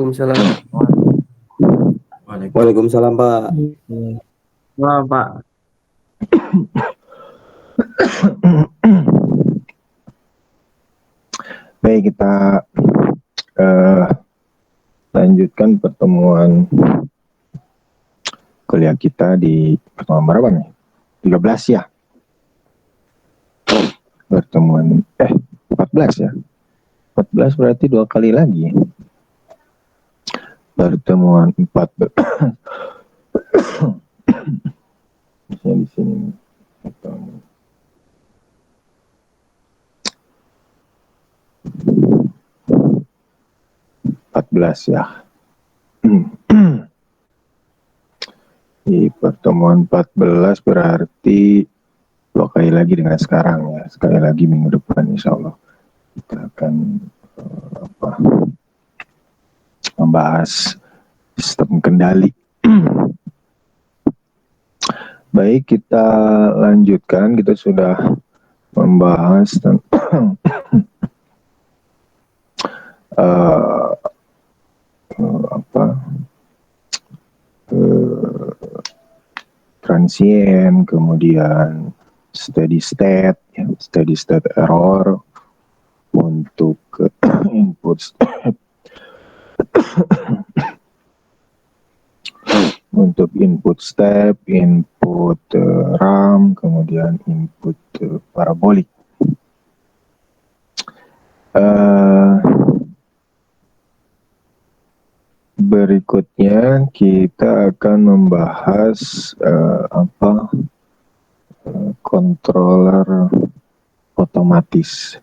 Waalaikumsalam. Waalaikumsalam Pak. Wah, Pak. Baik, kita lanjutkan pertemuan kuliah kita di pertemuan berapa nih? 13 ya? Pertemuan 14 ya? 14 berarti 2 kali lagi. Pertemuan 14. di sini. 14 ya. Di pertemuan 14 berarti 2 kali lagi dengan sekarang ya. Sekali lagi minggu depan insya Allah kita akan membahas sistem kendali. Baik, kita lanjutkan. Kita sudah membahas tentang transient, kemudian steady state error untuk input step untuk input step, input RAM, kemudian input parabolik. Berikutnya kita akan membahas controller otomatis.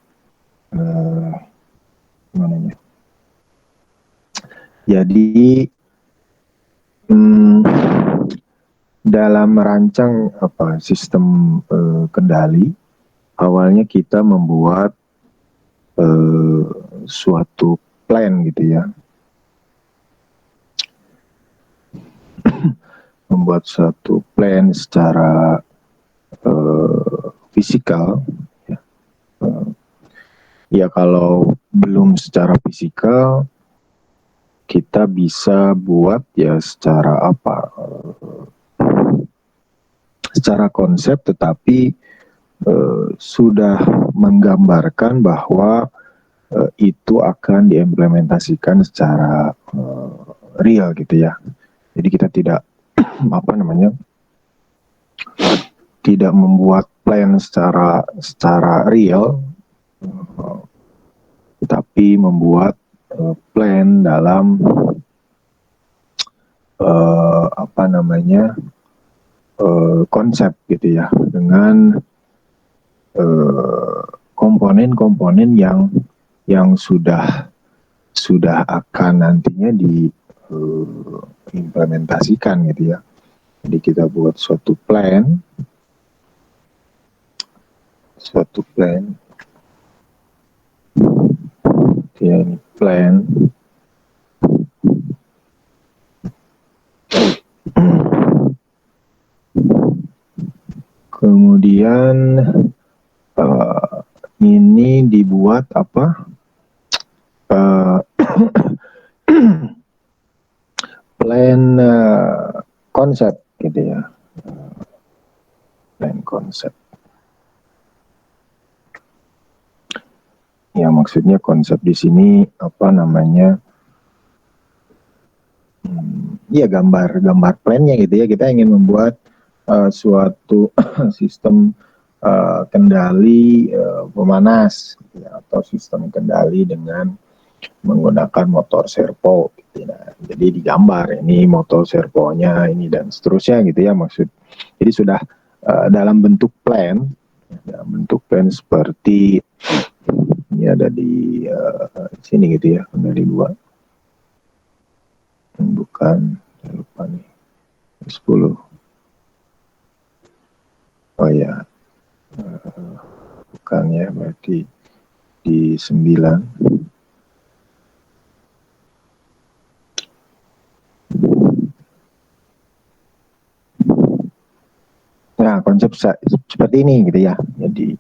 Jadi dalam merancang sistem kendali, awalnya kita membuat suatu plan gitu ya. Membuat suatu plan secara fisikal ya. Ya kalau belum secara fisikal kita bisa buat ya secara secara konsep, tetapi sudah menggambarkan bahwa itu akan diimplementasikan secara real gitu ya. Jadi kita tidak tidak membuat plan secara real, tapi membuat plan dalam konsep gitu ya, dengan komponen-komponen yang sudah akan nantinya diimplementasikan gitu ya. Jadi kita buat suatu plan ya, ini plan kemudian ini dibuat plan konsep gitu ya, plan konsep. Ya maksudnya konsep di sini ya gambar plannya gitu ya. Kita ingin membuat suatu sistem kendali pemanas gitu ya, atau sistem kendali dengan menggunakan motor servo gitu ya. Jadi digambar ini motor servonya ini dan seterusnya gitu ya, jadi sudah dalam bentuk plan seperti ini ada di sini gitu ya, kendali 2 bukan, lupa nih 10. Oh ya, bukan ya, berarti di 9. Nah, konsep seperti ini gitu ya. Jadi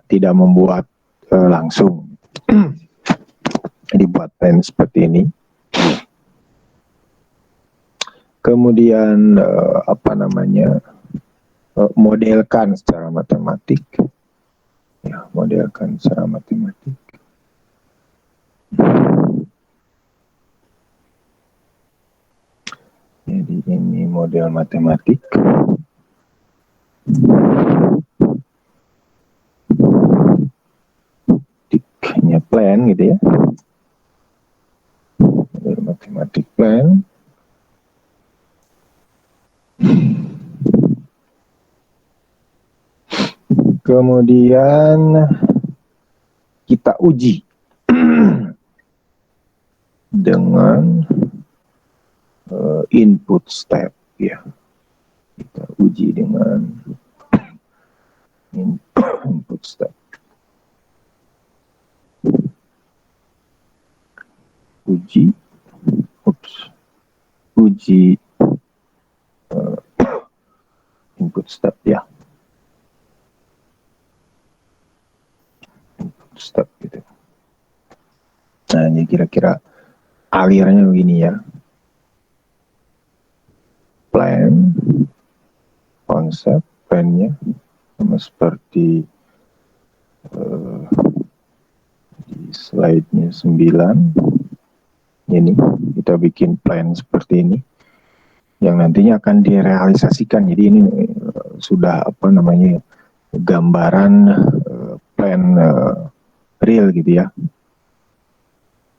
tidak membuat langsung. buat plan seperti ini. Kemudian modelkan secara matematik. Ya, modelkan secara matematik. Jadi ini model matematik. Tiknya plan gitu ya. Model matematik plan. Kemudian kita uji dengan input step ya. Kita uji dengan input step. Uji input step ya. Input step gitu. Nah, ini kira-kira alirannya begini ya. Plan, konsep, plannya sama seperti di slide-nya 9. Ini kita bikin plan seperti ini yang nantinya akan direalisasikan. Jadi ini sudah gambaran plan real gitu ya.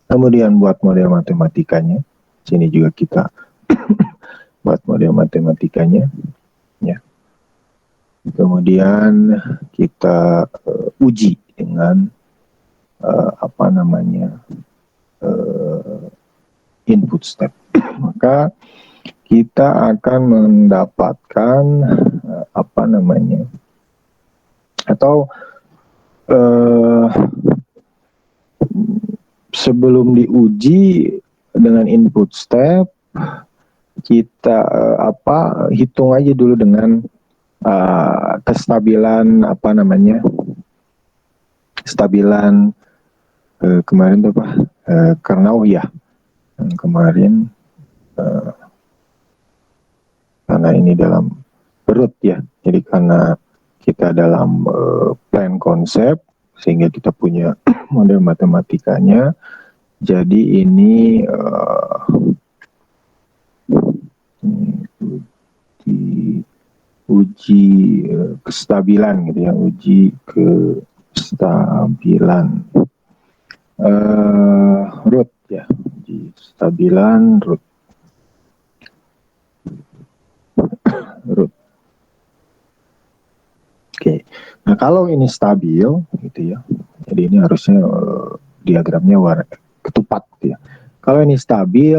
Kemudian buat model matematikanya, sini juga kita buat model matematikanya ya. Kemudian kita uji dengan input step. Maka kita akan mendapatkan sebelum diuji dengan input step, kita hitung aja dulu dengan kestabilan kestabilan kemarin tuh Karnaugh ya. Kemarin karena ini dalam root ya, jadi karena kita dalam plan konsep sehingga kita punya model matematikanya. Jadi ini uji kestabilan gitu ya, uji kestabilan root ya, uji kestabilan root. Oke. Nah, kalau ini stabil gitu ya. Jadi ini harusnya diagramnya ketupat gitu ya. Kalau ini stabil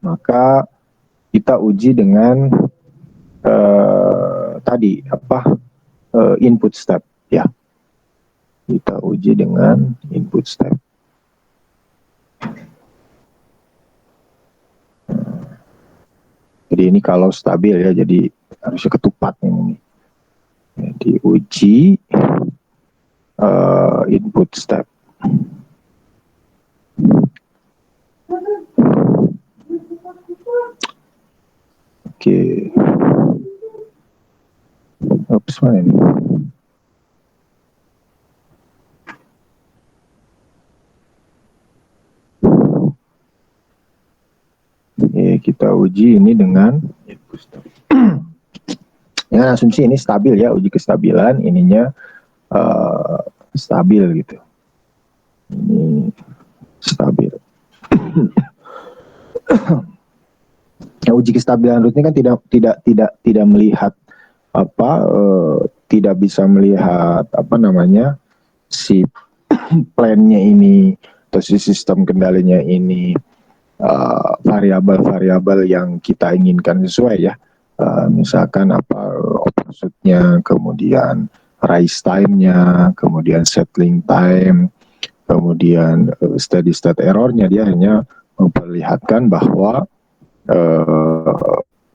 maka kita uji dengan input step ya. Kita uji dengan input step. Jadi ini kalau stabil ya, jadi harusnya ketupat ini. Jadi uji input step. Oke. Oops, mana ini? Kita uji ini dengan input step. Dengan asumsi ini stabil ya, uji kestabilan, ininya stabil gitu. Ini stabil. Ya, uji kestabilan root ini kan tidak melihat tidak bisa melihat si plan-nya ini atau si sistem kendalinya ini variabel-variabel yang kita inginkan sesuai ya. Misalkan overshoot-nya, kemudian rise time-nya, kemudian settling time, kemudian steady state error-nya. Dia hanya memperlihatkan bahwa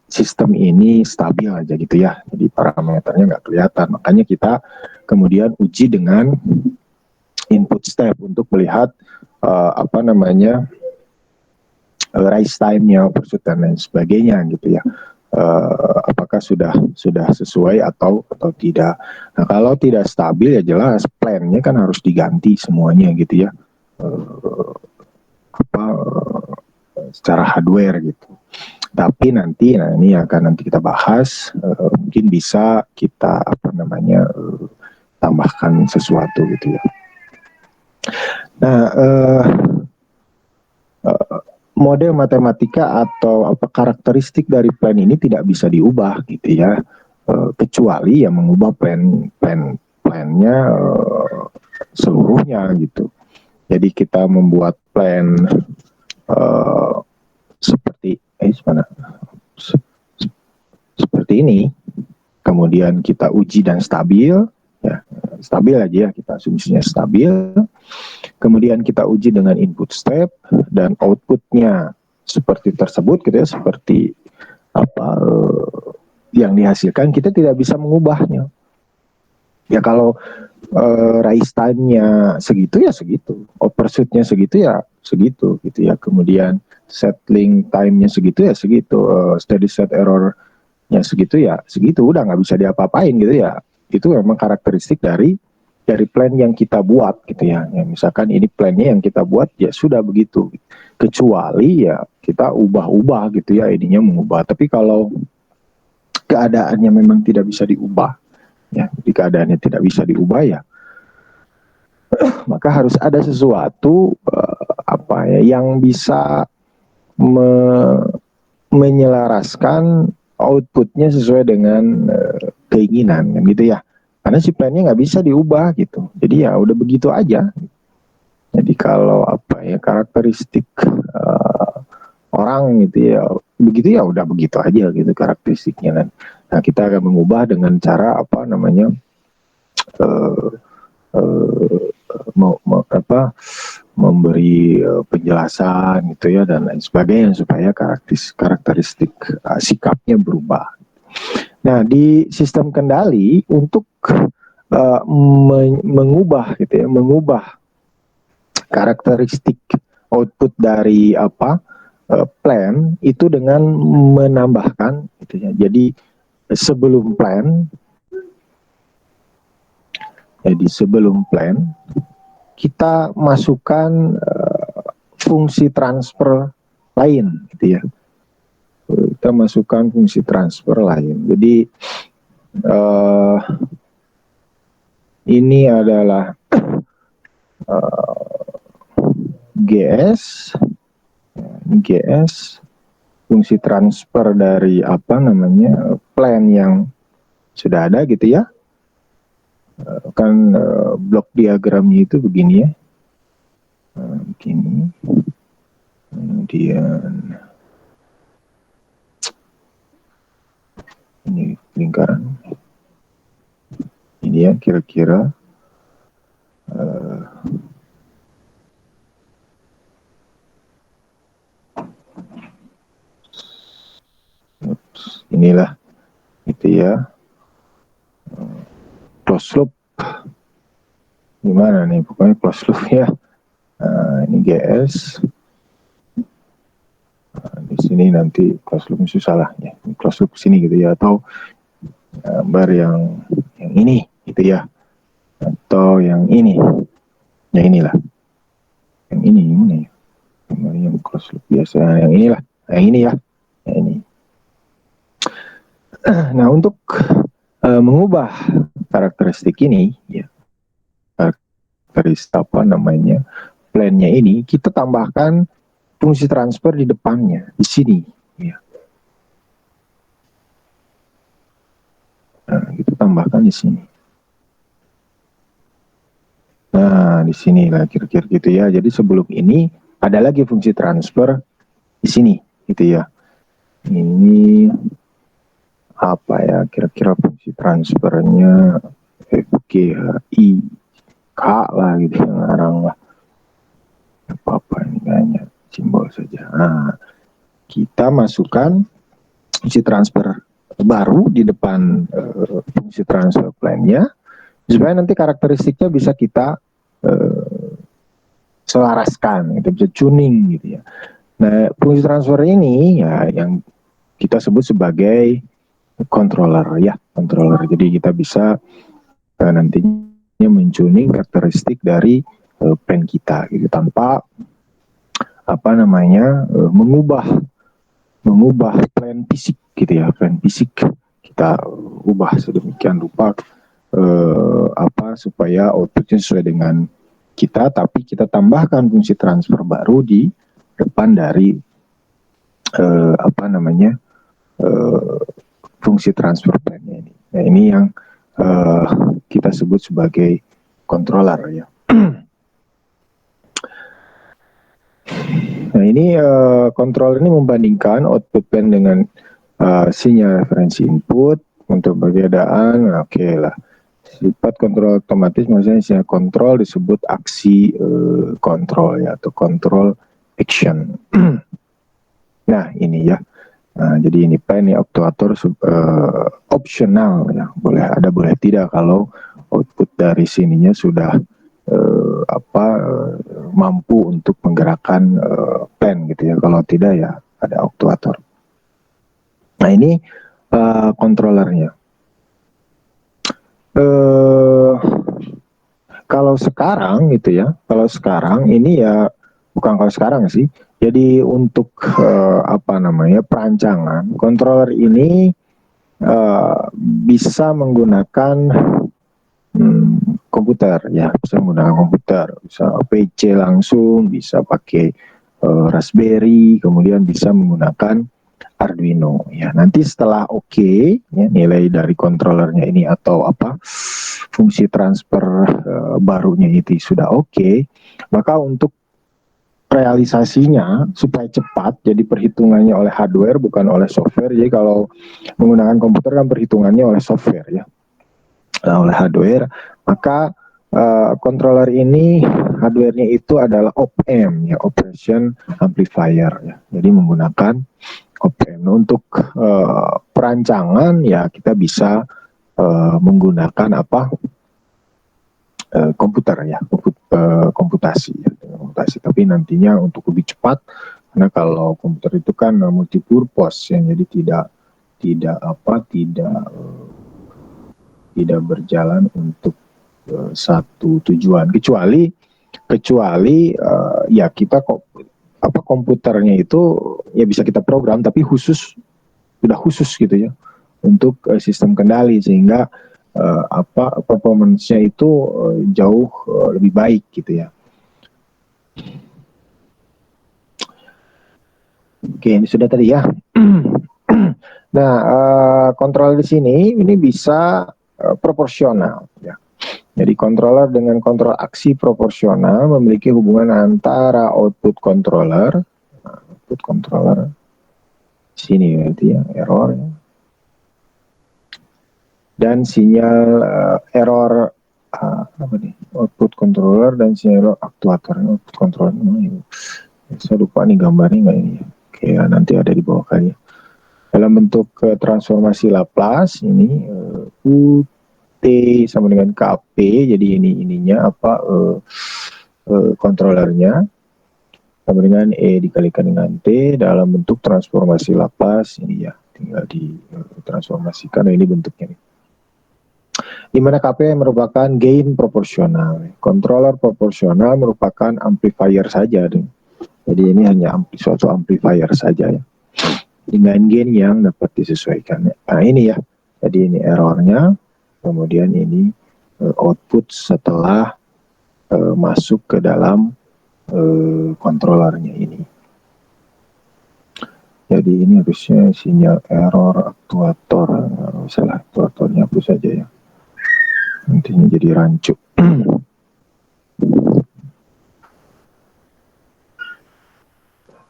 sistem ini stabil aja gitu ya. Jadi parameternya nggak kelihatan. Makanya kita kemudian uji dengan input step untuk melihat rise time-nya, pursuit dan lain sebagainya gitu ya. Apakah sudah sesuai atau tidak. Nah, kalau tidak stabil ya jelas plan-nya kan harus diganti semuanya gitu ya. Secara hardware gitu. Tapi nanti, nah ini akan nanti kita bahas, mungkin bisa kita tambahkan sesuatu gitu ya. Nah, model matematika atau karakteristik dari plan ini tidak bisa diubah gitu ya, kecuali ya mengubah plannya seluruhnya gitu. Jadi kita membuat plan seperti seperti ini, kemudian kita uji dan stabil, ya stabil aja ya, kita asumsinya stabil. Kemudian kita uji dengan input step dan outputnya seperti tersebut gitu ya, seperti yang dihasilkan, kita tidak bisa mengubahnya. Ya kalau rise time-nya segitu ya segitu, pursuit-nya segitu ya segitu gitu ya. Kemudian settling time-nya segitu ya segitu, steady state error-nya segitu ya segitu, udah nggak bisa diapa-apain gitu ya. Itu memang karakteristik dari plan yang kita buat gitu ya. Ya misalkan ini plannya yang kita buat ya sudah begitu. Kecuali ya kita ubah-ubah gitu ya, ininya mengubah. Tapi kalau keadaannya memang tidak bisa diubah, ya, di keadaannya tidak bisa diubah ya, maka harus ada sesuatu yang bisa menyelaraskan outputnya sesuai dengan keinginan kan gitu ya. Karena si plannya nggak bisa diubah gitu. Jadi ya udah begitu aja. Jadi kalau karakteristik orang gitu ya, begitu ya udah begitu aja gitu karakteristiknya kan. Nah kita akan mengubah dengan cara memberi penjelasan gitu ya dan lain sebagainya supaya karakteristik sikapnya berubah. Nah di sistem kendali untuk mengubah gitu ya, mengubah karakteristik output dari plan itu dengan menambahkan gitu ya. Jadi sebelum plan kita masukkan fungsi transfer lain gitu ya. Kita masukkan fungsi transfer lain. Jadi ini adalah GS fungsi transfer dari plan yang sudah ada gitu ya. Kan blok diagramnya itu begini ya, begini, kemudian ini lingkaran ini ya kira-kira inilah itu ya, close loop gimana nih, pokoknya close loop ya. Ini GS, di sini nanti close loop susah lah ya, close loop sini gitu ya, atau gambar yang ini gitu ya, atau yang ini, yang inilah, yang ini gambar yang close loop biasa, yang inilah, yang ini ya, yang ini. Nah untuk mengubah karakteristik ini ya, karakteristik plannya ini, kita tambahkan fungsi transfer di depannya di sini ya. Nah, kita tambahkan di sini. Nah, di sini lah kira-kira gitu ya. Jadi sebelum ini ada lagi fungsi transfer di sini gitu ya. Ini apa ya kira-kira fungsi transfernya, FGHI K lah gitu yang ngarang lah, apa ini hanya simbol saja. Nah, kita masukkan fungsi transfer baru di depan fungsi transfer plan-nya supaya nanti karakteristiknya bisa kita selaraskan, kita bisa tuning gitu ya. Nah, fungsi transfer ini ya yang kita sebut sebagai controller ya, controller. Jadi kita bisa nantinya mentuning karakteristik dari pen kita gitu tanpa mengubah plan fisik gitu ya, plan fisik kita ubah sedemikian rupa supaya outputnya sesuai dengan kita, tapi kita tambahkan fungsi transfer baru di depan dari fungsi transfer plan-nya ini. Nah, ini yang kita sebut sebagai controller ya. Nah, ini controller ini membandingkan output pen dengan sinyal referensi input untuk perbedaan. Oke lah. Sifat kontrol otomatis maksudnya sinyal kontrol disebut aksi kontrol ya, atau control action. Nah, ini ya. Nah, jadi ini pen ya, actuator opsional ya, boleh ada boleh tidak kalau output dari sininya sudah mampu untuk menggerakkan pen gitu ya. Kalau tidak ya ada actuator. Nah, ini controllernya. Kalau sekarang gitu ya, kalau sekarang ini ya bukan kalau sekarang sih. Jadi untuk perancangan controller ini bisa menggunakan komputer ya, bisa menggunakan komputer, bisa PC langsung, bisa pakai Raspberry, kemudian bisa menggunakan Arduino ya. Nanti setelah ya, nilai dari controllernya ini atau fungsi transfer barunya itu sudah maka untuk realisasinya supaya cepat, jadi perhitungannya oleh hardware bukan oleh software. Jadi kalau menggunakan komputer kan perhitungannya oleh software ya, oleh hardware, maka controller ini hardwarenya itu adalah op-amp ya, operation amplifier ya. Jadi menggunakan op-amp. Untuk perancangan ya kita bisa menggunakan komputer ya, komputasi ya, komputasi. Tapi nantinya untuk lebih cepat, karena kalau komputer itu kan multipurpose ya, jadi tidak berjalan untuk satu tujuan, kecuali ya kita komputernya itu ya bisa kita program, tapi sudah khusus gitu ya untuk sistem kendali, sehingga performance-nya itu jauh lebih baik gitu ya. Oke, ini sudah tadi ya. Nah, kontrol di sini ini bisa proporsional ya. Jadi controller dengan kontrol aksi proporsional memiliki hubungan antara output controller sini berarti ya, error ya, dan sinyal error output controller dan sinyal actuator. Output controller saya lupa nih gambarnya nggak ini ya. Oke, nanti ada di bawah kali ya. Dalam bentuk transformasi Laplace ini T sama dengan KP, jadi ininya kontrolernya sama dengan E dikalikan dengan T dalam bentuk transformasi Laplace ini ya, tinggal ditransformasikan. Ini bentuknya nih, di mana KP merupakan gain proporsional. Controller proporsional merupakan amplifier saja nih. Jadi ini hanya suatu amplifier saja ya, dengan gain yang dapat disesuaikan. Nah, ini ya, jadi ini errornya, kemudian ini output setelah masuk ke dalam controllernya ini. Jadi ini harusnya sinyal error actuator, salah, actuatornya hapus saja ya, nantinya jadi rancu.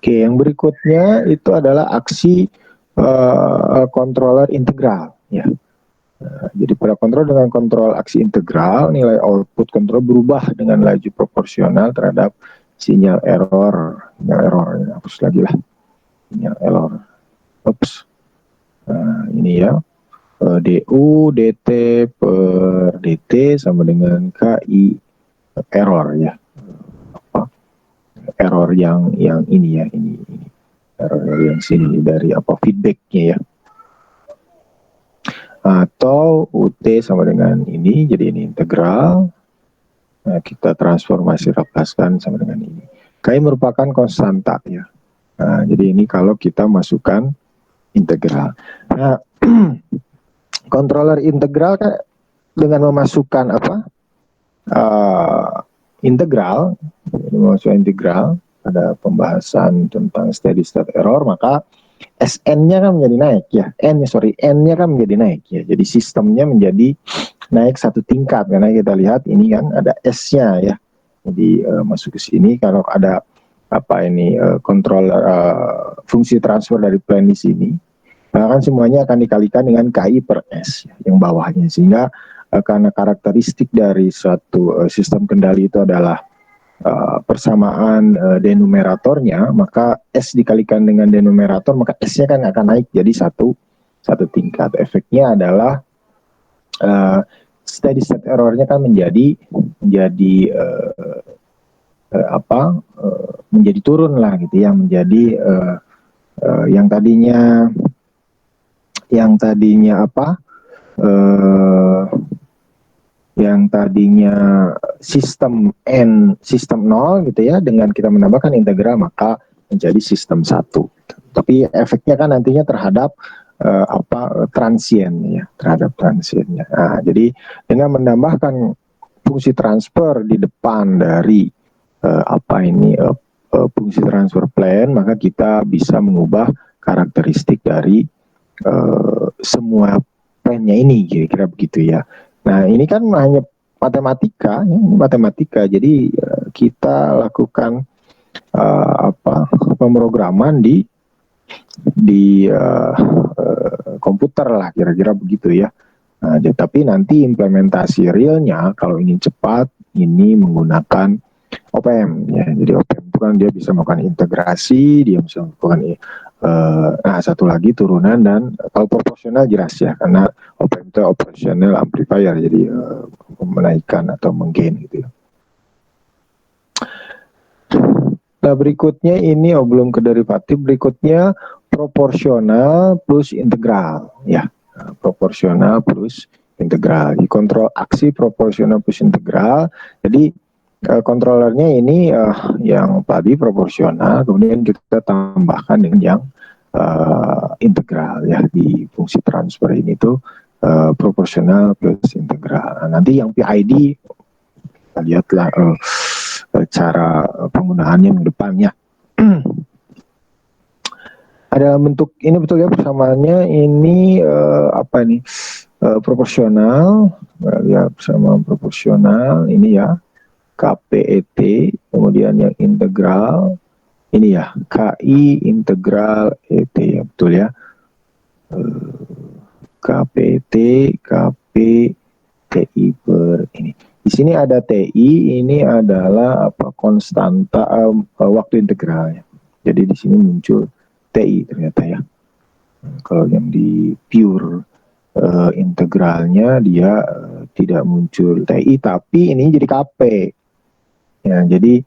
Oke, yang berikutnya itu adalah aksi controller integral ya. Jadi pada kontrol dengan kontrol aksi integral, nilai output kontrol berubah dengan laju proporsional terhadap sinyal error. Sinyal error, hapus lagi lah. Sinyal error. Oops. Nah, ini ya. DU DT per DT sama dengan KI error ya. error yang ini ya, ini error yang sini dari apa feedbacknya ya. Atau UT sama dengan ini, jadi ini integral. Nah, kita transformasi lepaskan sama dengan ini. KI merupakan konstanta ya. Nah, jadi ini kalau kita masukkan integral. Nah, controller integral kan dengan memasukkan apa? Integral, jadi memasukkan integral pada pembahasan tentang steady state error, maka SN-nya kan menjadi naik ya, N-nya kan menjadi naik ya. Jadi sistemnya menjadi naik satu tingkat karena kita lihat ini kan ada S-nya ya. Jadi masuk ke sini kalau ada apa ini controller fungsi transfer dari plane di sini, maka kan semuanya akan dikalikan dengan KI per S ya, yang bawahnya, sehingga karena karakteristik dari suatu sistem kendali itu adalah persamaan denumeratornya, maka S dikalikan dengan denumerator, maka S-nya kan akan naik jadi satu tingkat. Efeknya adalah steady state error-nya kan menjadi menjadi turun lah gitu ya, menjadi yang tadinya yang tadinya sistem N, sistem 0 gitu ya, dengan kita menambahkan integral maka menjadi sistem 1. Tapi efeknya kan nantinya terhadap transien ya, terhadap transiennya. Nah, jadi dengan menambahkan fungsi transfer di depan dari fungsi transfer plane, maka kita bisa mengubah karakteristik dari semua plane-nya ini, kira-kira begitu ya. Nah, ini kan hanya matematika, ya, matematika. Jadi kita lakukan pemrograman di komputer lah, kira-kira begitu ya. Nah, tapi nanti implementasi realnya kalau ingin cepat, ini menggunakan OPM ya. Jadi OPM itu kan dia bisa melakukan integrasi, dia bisa melakukan satu lagi turunan, dan kalau proporsional jelas ya, karena OPM itu operational amplifier, jadi menaikkan atau menggain gitu ya. Nah, berikutnya ini belum ke derivatif, berikutnya proporsional plus integral ya. Proporsional plus integral, dikontrol aksi proporsional plus integral. Jadi kontrolernya ini yang tadi proporsional, kemudian kita tambahkan dengan yang integral ya. Di fungsi transfer ini tuh proporsional plus integral. Nah, nanti yang PID kita lihatlah cara penggunaannya di depannya. Ada bentuk ini betul ya, persamaannya ini proporsional ya, persamaan proporsional ini ya, KPET, kemudian yang integral ini ya, KI integral ET ya, betul ya, KPT, KP, TI per ini. Di sini ada TI, ini adalah konstanta waktu integral ya. Jadi di sini muncul TI ternyata ya. Kalau yang di pure integralnya dia tidak muncul TI, tapi ini jadi KP. Ya, jadi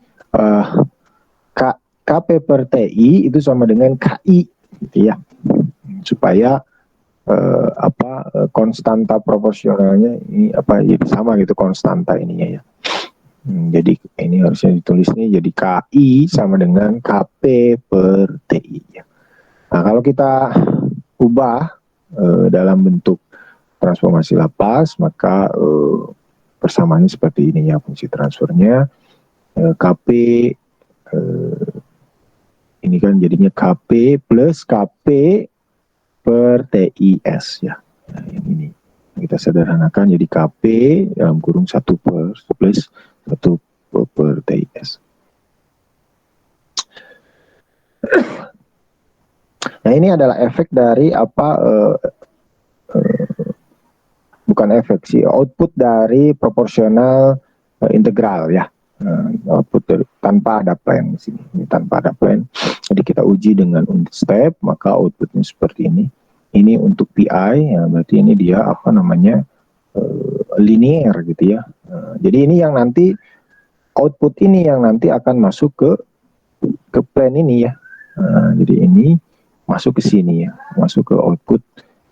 KP per TI itu sama dengan KI gitu ya. Supaya konstanta proporsionalnya ini jadi sama gitu, konstanta ininya ya. Jadi ini harusnya ditulisnya jadi KI sama dengan KP per TI ya. Nah, kalau kita ubah dalam bentuk transformasi lapas, maka persamaannya seperti ini ya, fungsi transfernya KP ini kan jadinya KP plus KP per TIS ya. Nah, ini kita sederhanakan jadi KP dalam kurung 1 plus 1 per TIS. Nah, ini adalah efek dari bukan efek sih, output dari proporsional integral ya. Output dari, tanpa ada plane di sini. Ini tanpa ada plane. Jadi kita uji dengan unit step, maka outputnya seperti ini. Ini untuk PI ya, berarti ini dia linear gitu ya. Jadi ini yang nanti output ini yang nanti akan masuk ke ke plan ini ya. Jadi ini masuk ke sini ya, masuk ke output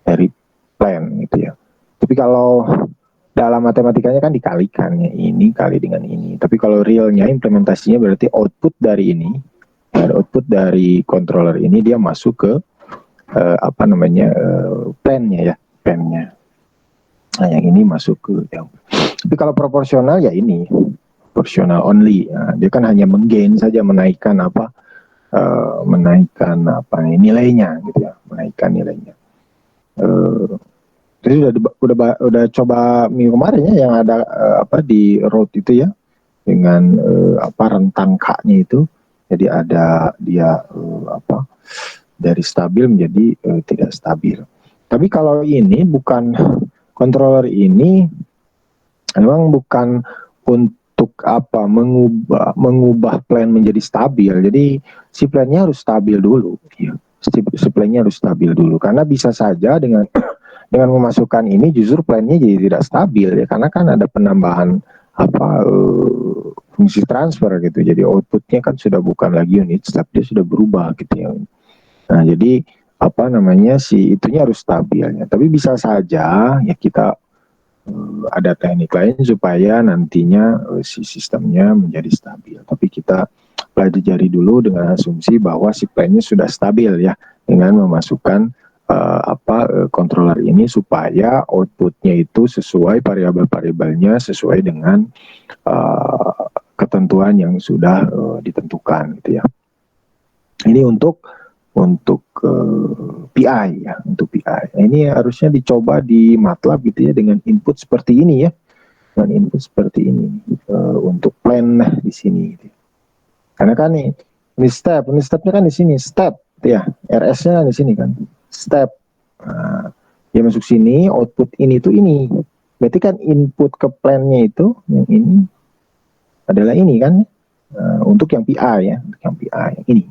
dari plan gitu ya. Tapi kalau dalam matematikanya kan dikalikan ya, ini kali dengan ini. Tapi kalau realnya implementasinya berarti output dari ini, output dari controller ini dia masuk ke plannya ya, plannya. Nah, yang ini masuk ke yang. Tapi kalau proporsional ya ini proporsional only. Nah, dia kan hanya menggain saja, menaikkan nilainya gitu ya, menaikkan nilainya. Jadi udah coba minggu kemarin ya yang ada di road itu ya, dengan rentang K-nya itu. Jadi ada dia dari stabil menjadi tidak stabil. Tapi kalau ini bukan controller ini memang bukan untuk mengubah plan menjadi stabil. Jadi si plannya harus stabil dulu ya. Si plannya harus stabil dulu, karena bisa saja dengan memasukkan ini justru plannya jadi tidak stabil ya, karena kan ada penambahan fungsi transfer gitu. Jadi outputnya kan sudah bukan lagi unit step, dia sudah berubah gitu ya. Nah, jadi si itunya harus stabil ya. Tapi bisa saja ya kita ada teknik lain supaya nantinya si sistemnya menjadi stabil. Tapi kita pelajari dulu dengan asumsi bahwa si plannya sudah stabil ya, dengan memasukkan controller ini supaya outputnya itu sesuai variabel-variabelnya, sesuai dengan ketentuan yang sudah ditentukan gitu ya. Ini untuk PI ya, untuk PI. Nah, ini harusnya dicoba di MATLAB gitu ya, dengan input seperti ini ya, dengan input seperti ini untuk plan di sini gitu. Karena kan ini stepnya kan di sini step gitu ya, RS-nya di sini kan step. Nah, dia masuk sini, output ini tuh ini. Berarti kan input ke plan-nya itu yang ini adalah ini kan, untuk yang PI ya, untuk yang PI yang ini.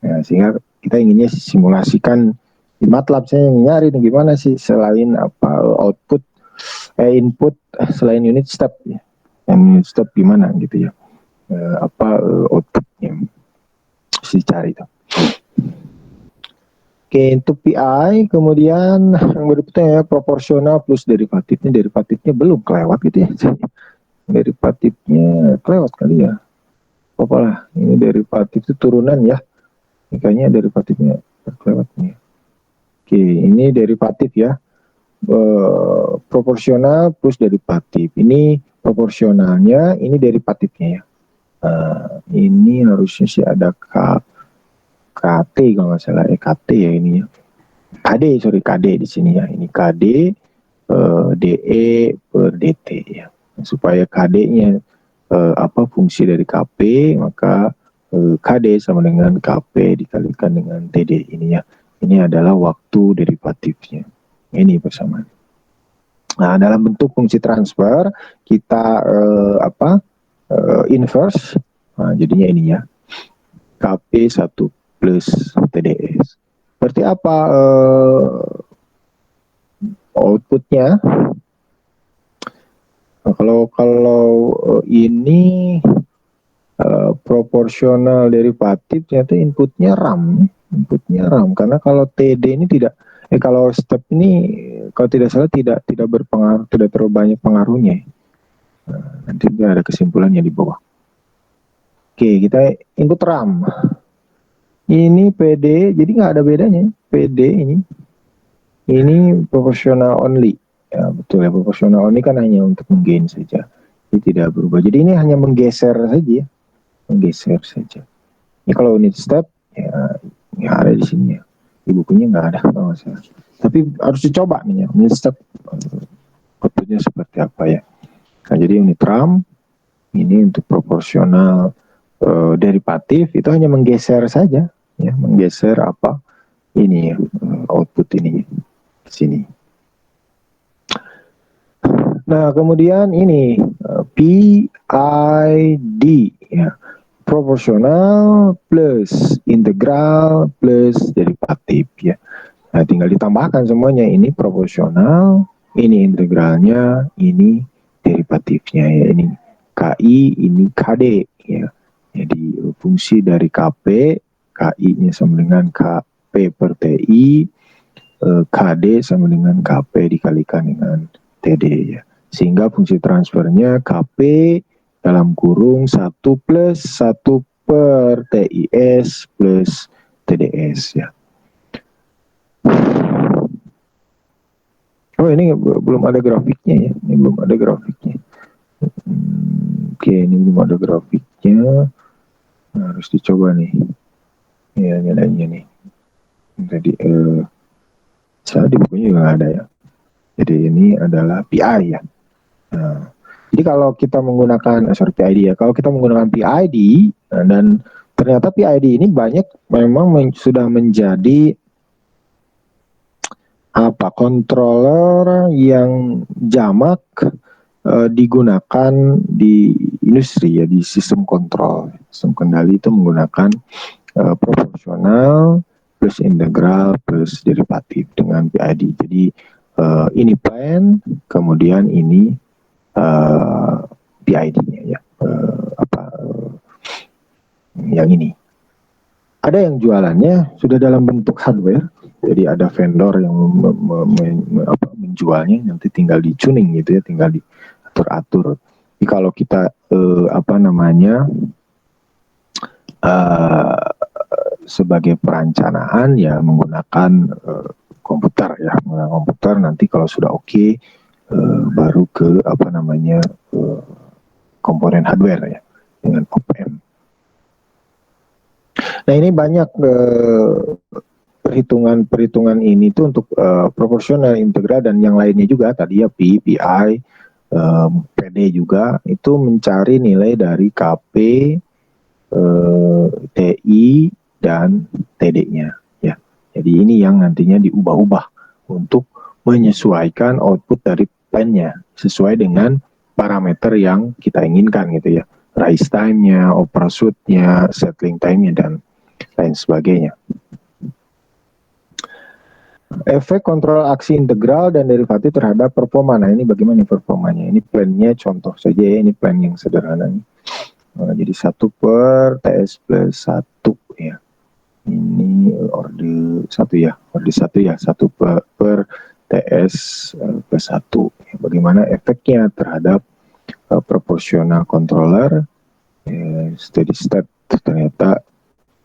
Nah, sehingga kita inginnya simulasikan di MATLAB. Saya nyari nih gimana sih selain output input selain unit step ya. Yang unit step gimana gitu ya. Outputnya harus dicari itu. Oke, untuk PI kemudian yang berikutnya ya, proporsional plus derivatifnya belum kelewat gitu ya. Derivatifnya kelewat kali ya. Apalah, ini derivatif itu turunan ya. Ini kayaknya derivatifnya kelewat nih. Oke, ini derivatif ya. Proporsional plus derivatif. Ini proporsionalnya, ini derivatifnya ya. Ini harusnya sih ada KT kalau nggak salah, KT ya ini ya. KD di sini ya. Ini KD DE per DT ya. Supaya KD-nya fungsi dari KP, maka KD sama dengan KP dikalikan dengan TD ini ya. Ini adalah waktu derivatifnya. Ini persamaan. Nah, dalam bentuk fungsi transfer kita inverse. Nah, jadinya ini ya. KP 1 plus TDS. Berarti apa outputnya? Nah, kalau ini proporsional derivatif, ternyata inputnya RAM, karena kalau TD ini kalau step ini kalau tidak salah tidak berpengaruh, tidak terlalu banyak pengaruhnya. Nah, nanti ada kesimpulannya di bawah. Oke, kita input RAM. Ini PD, jadi nggak ada bedanya. PD ini proporsional only. Ya, betul ya, proporsional only kan hanya untuk menggain saja. Jadi tidak berubah. Jadi ini hanya menggeser saja ya. Menggeser saja. Ini kalau unit step ya ada di sini ya. Di bukunya nggak ada kalau saya. Tapi harus dicoba nih ya, unit step outputnya seperti apa ya. Nah, jadi unit RAM ini untuk proporsional derivatif itu hanya menggeser saja ya, menggeser ini output ini ke sini. Nah, kemudian ini PID ya, proporsional plus integral plus derivatif ya. Nah, tinggal ditambahkan semuanya, ini proporsional, ini integralnya, ini derivatifnya ya, ini KI, ini KD ya. Jadi fungsi dari KP, KI-nya sama dengan KP per TI, KD sama dengan KP dikalikan dengan TD ya. Sehingga fungsi transfernya KP dalam kurung 1 plus 1 per TIS plus TDS ya. Oh ini belum ada grafiknya ya, ini belum ada grafiknya. Oke, ini belum ada grafiknya. Nah, harus dicoba nih. Ya nilainya nih. Jadi saya di bukunya juga nggak ada ya. Jadi ini adalah PI ya. Nah, jadi kalau kita menggunakan PID ya, kalau kita menggunakan PID dan ternyata PID ini banyak memang sudah menjadi controller yang jamak digunakan di industri ya, di sistem kontrol, sistem kendali itu menggunakan proporsional plus integral plus derivatif dengan PID. Jadi ini plan, kemudian ini PID-nya ya, yang ini. Ada yang jualannya sudah dalam bentuk hardware, jadi ada vendor yang menjualnya, nanti tinggal di tuning gitu ya, tinggal diatur-atur. Jadi kalau kita sebagai perencanaan ya menggunakan komputer ya, menggunakan komputer, nanti kalau sudah oke, baru ke komponen hardware ya dengan OPM. Nah ini banyak perhitungan ini tuh untuk proporsional, integral dan yang lainnya juga tadi ya, P, PI, PD juga itu mencari nilai dari KP, TI dan TD-nya ya. Jadi ini yang nantinya diubah-ubah untuk menyesuaikan output dari plan-nya sesuai dengan parameter yang kita inginkan gitu ya. Rise time-nya, overshoot-nya, settling time-nya dan lain sebagainya. Efek kontrol aksi integral dan derivatif terhadap performa. Nah ini bagaimana performanya? Ini plan-nya contoh saja ya, ini plan yang sederhana nih. Jadi 1 per TS plus 1 ya. Ini orde 1 ya, orde 1 ya, 1 per TS plus 1. Bagaimana efeknya terhadap proporsional controller, steady state, ternyata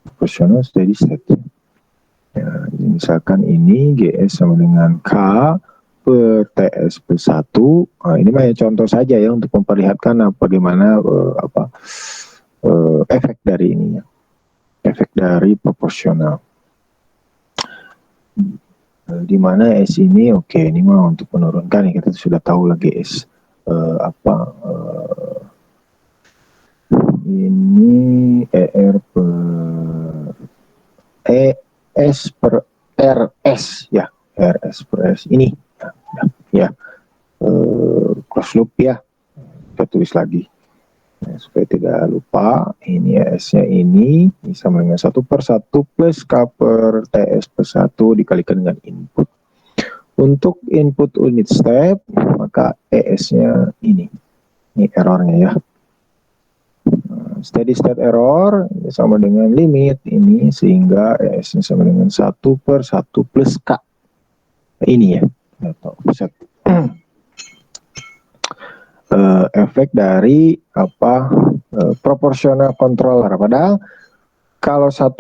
proporsional steady state ya. Misalkan ini GS sama dengan K per TS plus 1. Ini mah ya contoh saja ya untuk memperlihatkan bagaimana efek dari ininya, efek dari proporsional. Di mana S ini oke, ini mah untuk menurunkan ya, kita sudah tahu lagi S ini ER per ES per RS ya, RS per S ini ya, close loop ya, kita tulis lagi supaya tidak lupa. Ini S-nya ini sama dengan 1 per 1 plus K per TS per 1 dikalikan dengan input. Untuk input unit step, maka ES-nya ini errornya ya. Steady state error sama dengan limit ini, sehingga ES-nya sama dengan 1 per 1 plus K. Ini ya, atau offset. Efek dari proporsional controller. Padahal kalau 1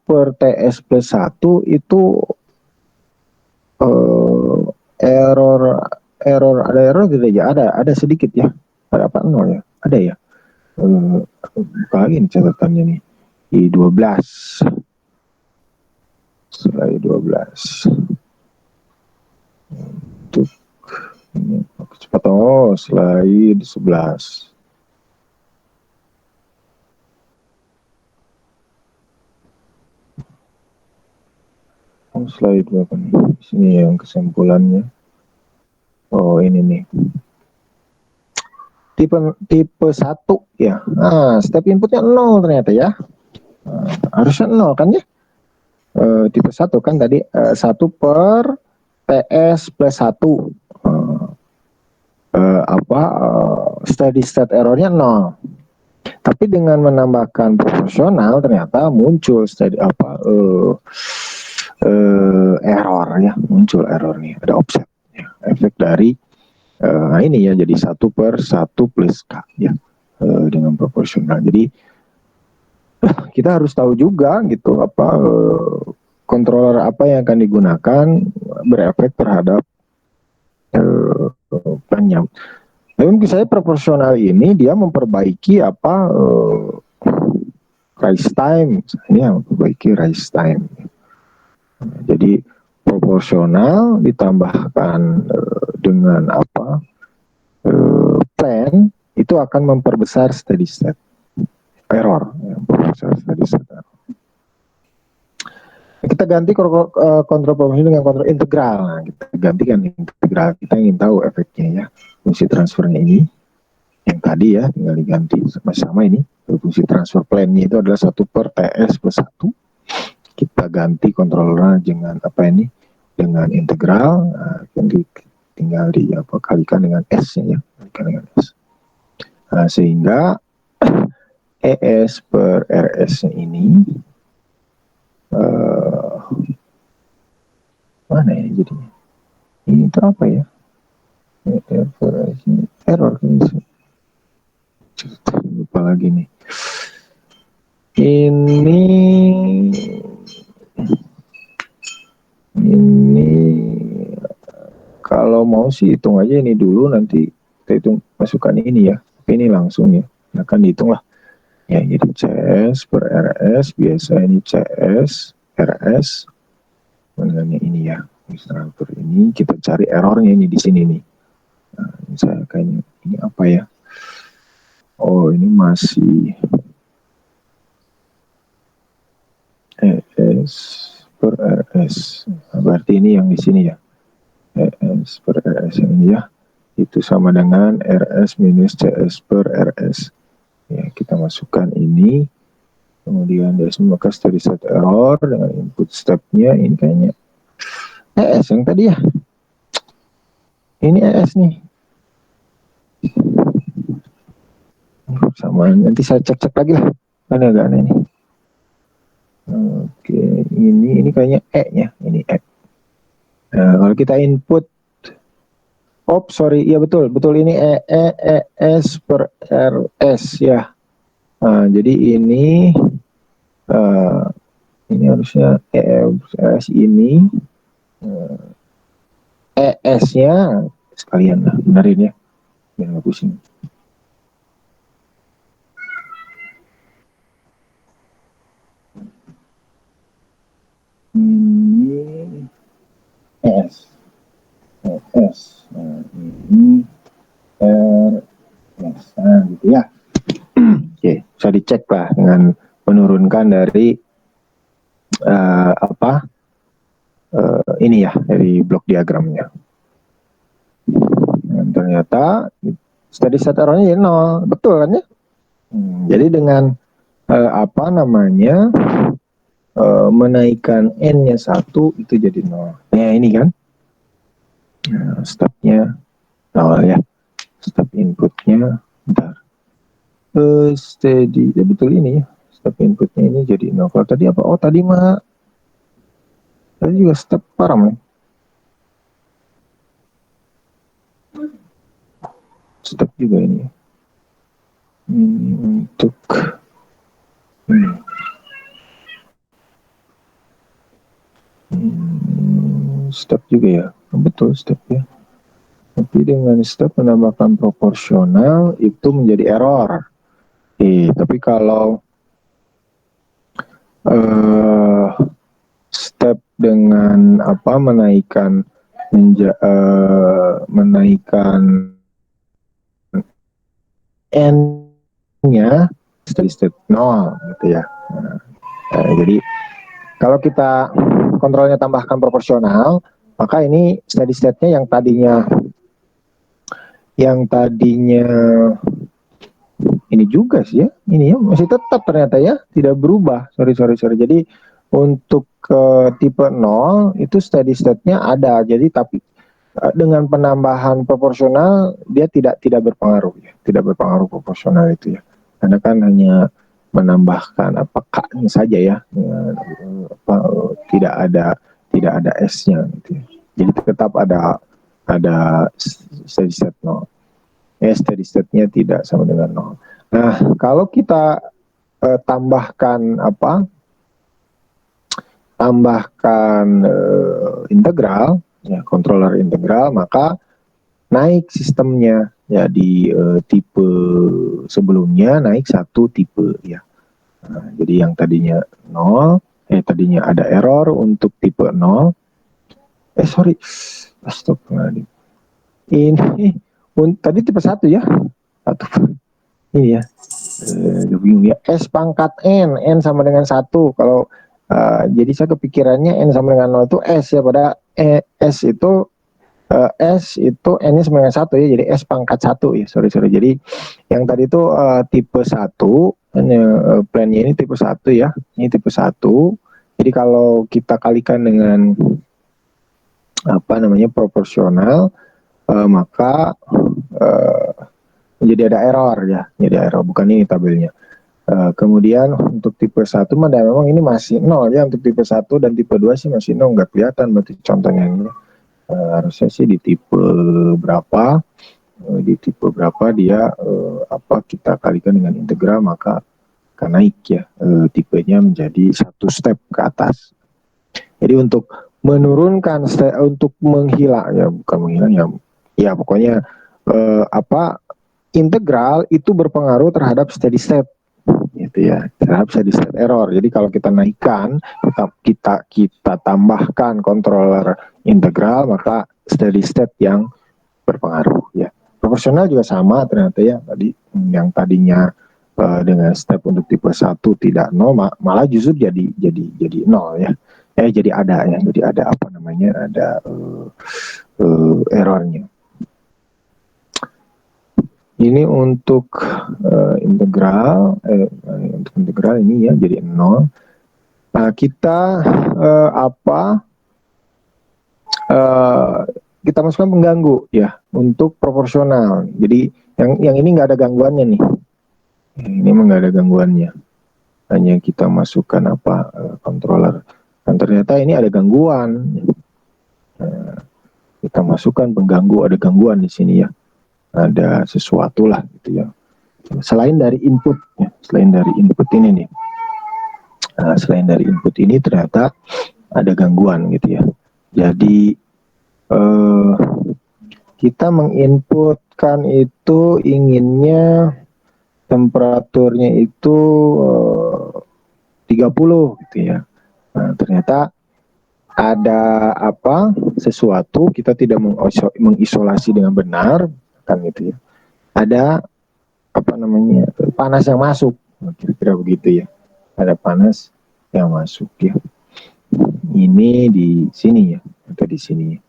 per TS plus 1 itu ada error tidak ya, ada sedikit ya, ada apa 0 ya, ada ya, buka lagi nih catatannya nih di 12, slide 12 untuk ini cepat, slide 11. Slide berapa nih? Sini yang kesimpulannya. Oh ini nih. Tipe 1 ya. Nah, step inputnya 0 ternyata ya. Harusnya 0 kan ya. Tipe 1 kan tadi 1 per TS plus 1. Steady state errornya 0. Tapi Tapi dengan menambahkan proporsional ternyata muncul error ya, muncul error nih, ada offset ya, efek dari ini ya, jadi 1/1 plus K ya, dengan proporsional. Jadi kita harus tahu juga gitu apa controller apa yang akan digunakan berefek terhadap penyam. Tapi mungkin saya proporsional ini dia memperbaiki apa rise time, misalnya memperbaiki rise time. Jadi proporsional ditambahkan dengan apa plan itu akan memperbesar steady state error, ya, memperbesar steady state error. Kita ganti kontrol proporsional dengan kontrol integral. Nah, kita gantikan integral, kita ingin tahu efeknya ya, fungsi transfernya ini yang tadi ya, tinggal diganti sama-sama ini. Fungsi transfer plan-nya itu adalah 1/TS plus 1. Kita ganti kontrolnya dengan apa ini? Dengan integral. Nah, tinggal kalikan dengan S-nya ya, kalikan dengan S. Nah, sehingga ES per RS ini mana ya jadinya? Ini itu apa ya? Error ini. Lupa lagi nih. Ini kalau mau sih hitung aja ini dulu, nanti kita hitung masukkan ini ya. Tapi ini langsung ya, akan dihitung lah. Ya, jadi CS per RS, biasa ini CS RS dengan ini ya. Transfer ini kita cari errornya ini di sini nih. Nah, saya kayaknya ini apa ya? Oh, ini masih ES per RS. Nah, berarti ini yang di sini ya. ES per RS yang ini ya. Itu sama dengan RS minus CS per RS. Ya, kita masukkan ini. Kemudian dari sini maka steady state error dengan input stepnya ini kayaknya ES yang tadi ya. Ini ES nih. Sama nanti saya cek lagi lah. Kan agak aneh nih. Oke, ini kayaknya E-nya, ini E. Nah, kalau kita input, sorry, iya betul ini ES per RS ya. Nah, jadi ini harusnya ES ini ES-nya sekalian lah, benerin ya, biar nggak pusing. Ini ES. Nah, ini RS. Nah, gitu ya. Oke, bisa dicek lah dengan menurunkan dari ini ya, dari blok diagramnya. Dan ternyata steady state errornya 0, betul kan ya? Jadi dengan menaikkan N-nya 1 itu jadi 0. Nah, ini kan. Nah, stepnya 0 ya. Step inputnya, bentar. Steady, ya betul ini ya. Step inputnya ini jadi 0. Kalau tadi apa? Oh, tadi juga step param ya. Step juga ini ya. Ini untuk step juga ya, betul step ya. Tapi dengan step menambahkan proporsional itu menjadi error. Tapi kalau step dengan menaikkan N-nya steady state 0 gitu ya. Jadi kalau kita kontrolnya tambahkan proporsional, maka ini steady state-nya yang tadinya ini juga sih ya, ini ya masih tetap ternyata ya, tidak berubah. Sorry. Jadi untuk tipe 0 itu steady state-nya ada, jadi tapi dengan penambahan proporsional dia tidak berpengaruh ya, tidak berpengaruh proporsional itu ya. karena kan hanya menambahkan K-nya saja ya, tidak ada S-nya gitu ya. Jadi tetap ada steady state 0. Steady state-nya tidak sama dengan 0. Nah, kalau kita tambahkan integral, ya, controller integral, maka naik sistemnya ya di tipe sebelumnya naik satu tipe ya. Nah, jadi yang tadinya 0, tadinya ada error untuk tipe 0. Sorry. Astagfirullahaladzim. Ini tadi tipe 1 ya. Ini ya. Bingung ya. S pangkat N sama dengan 1. Kalau jadi saya kepikirannya N sama dengan 0 itu S ya, pada S itu N-nya sama dengan 1 ya, jadi S pangkat 1 ya, sorry. Jadi yang tadi itu tipe 1, plan-nya ini tipe 1 ya, ini tipe 1. Jadi kalau kita kalikan dengan proporsional, maka jadi ada error ya, jadi error, bukan ini tabelnya. Kemudian untuk tipe 1 memang ini masih 0 ya, untuk tipe 1 dan tipe 2 sih masih 0, nggak kelihatan berarti contohnya ini. Harusnya sih di tipe berapa, dia kita kalikan dengan integral, maka akan naik ya tipenya menjadi 1 step ke atas. Jadi untuk menurunkan untuk menghilang ya, bukan menghilang ya pokoknya integral itu berpengaruh terhadap steady state gitu ya, terhadap steady state error. Jadi kalau kita naikkan, kita tambahkan controller integral, maka steady state yang berpengaruh ya. Proporsional juga sama ternyata ya, tadi yang tadinya dengan step untuk tipe 1 tidak 0, malah justru jadi 0 ya. Jadi ada errornya. Ini untuk integral ini ya, jadi 0. Nah, kita kita masukkan pengganggu ya untuk proporsional. Jadi yang ini nggak ada gangguannya nih. Ini memang nggak ada gangguannya. Hanya kita masukkan controller. Dan ternyata ini ada gangguan. Kita masukkan pengganggu, ada gangguan di sini ya. Ada sesuatu lah gitu ya. Selain dari input ya, selain dari input ini nih. Selain dari input ini ternyata ada gangguan gitu ya. Jadi kita menginputkan itu inginnya temperaturnya itu 30 gitu ya. Nah, ternyata ada sesuatu, kita tidak mengisolasi dengan benar kan gitu ya. Ada panas yang masuk, kira-kira begitu ya. Ada panas yang masuk ya. Ini di sini ya, atau di sini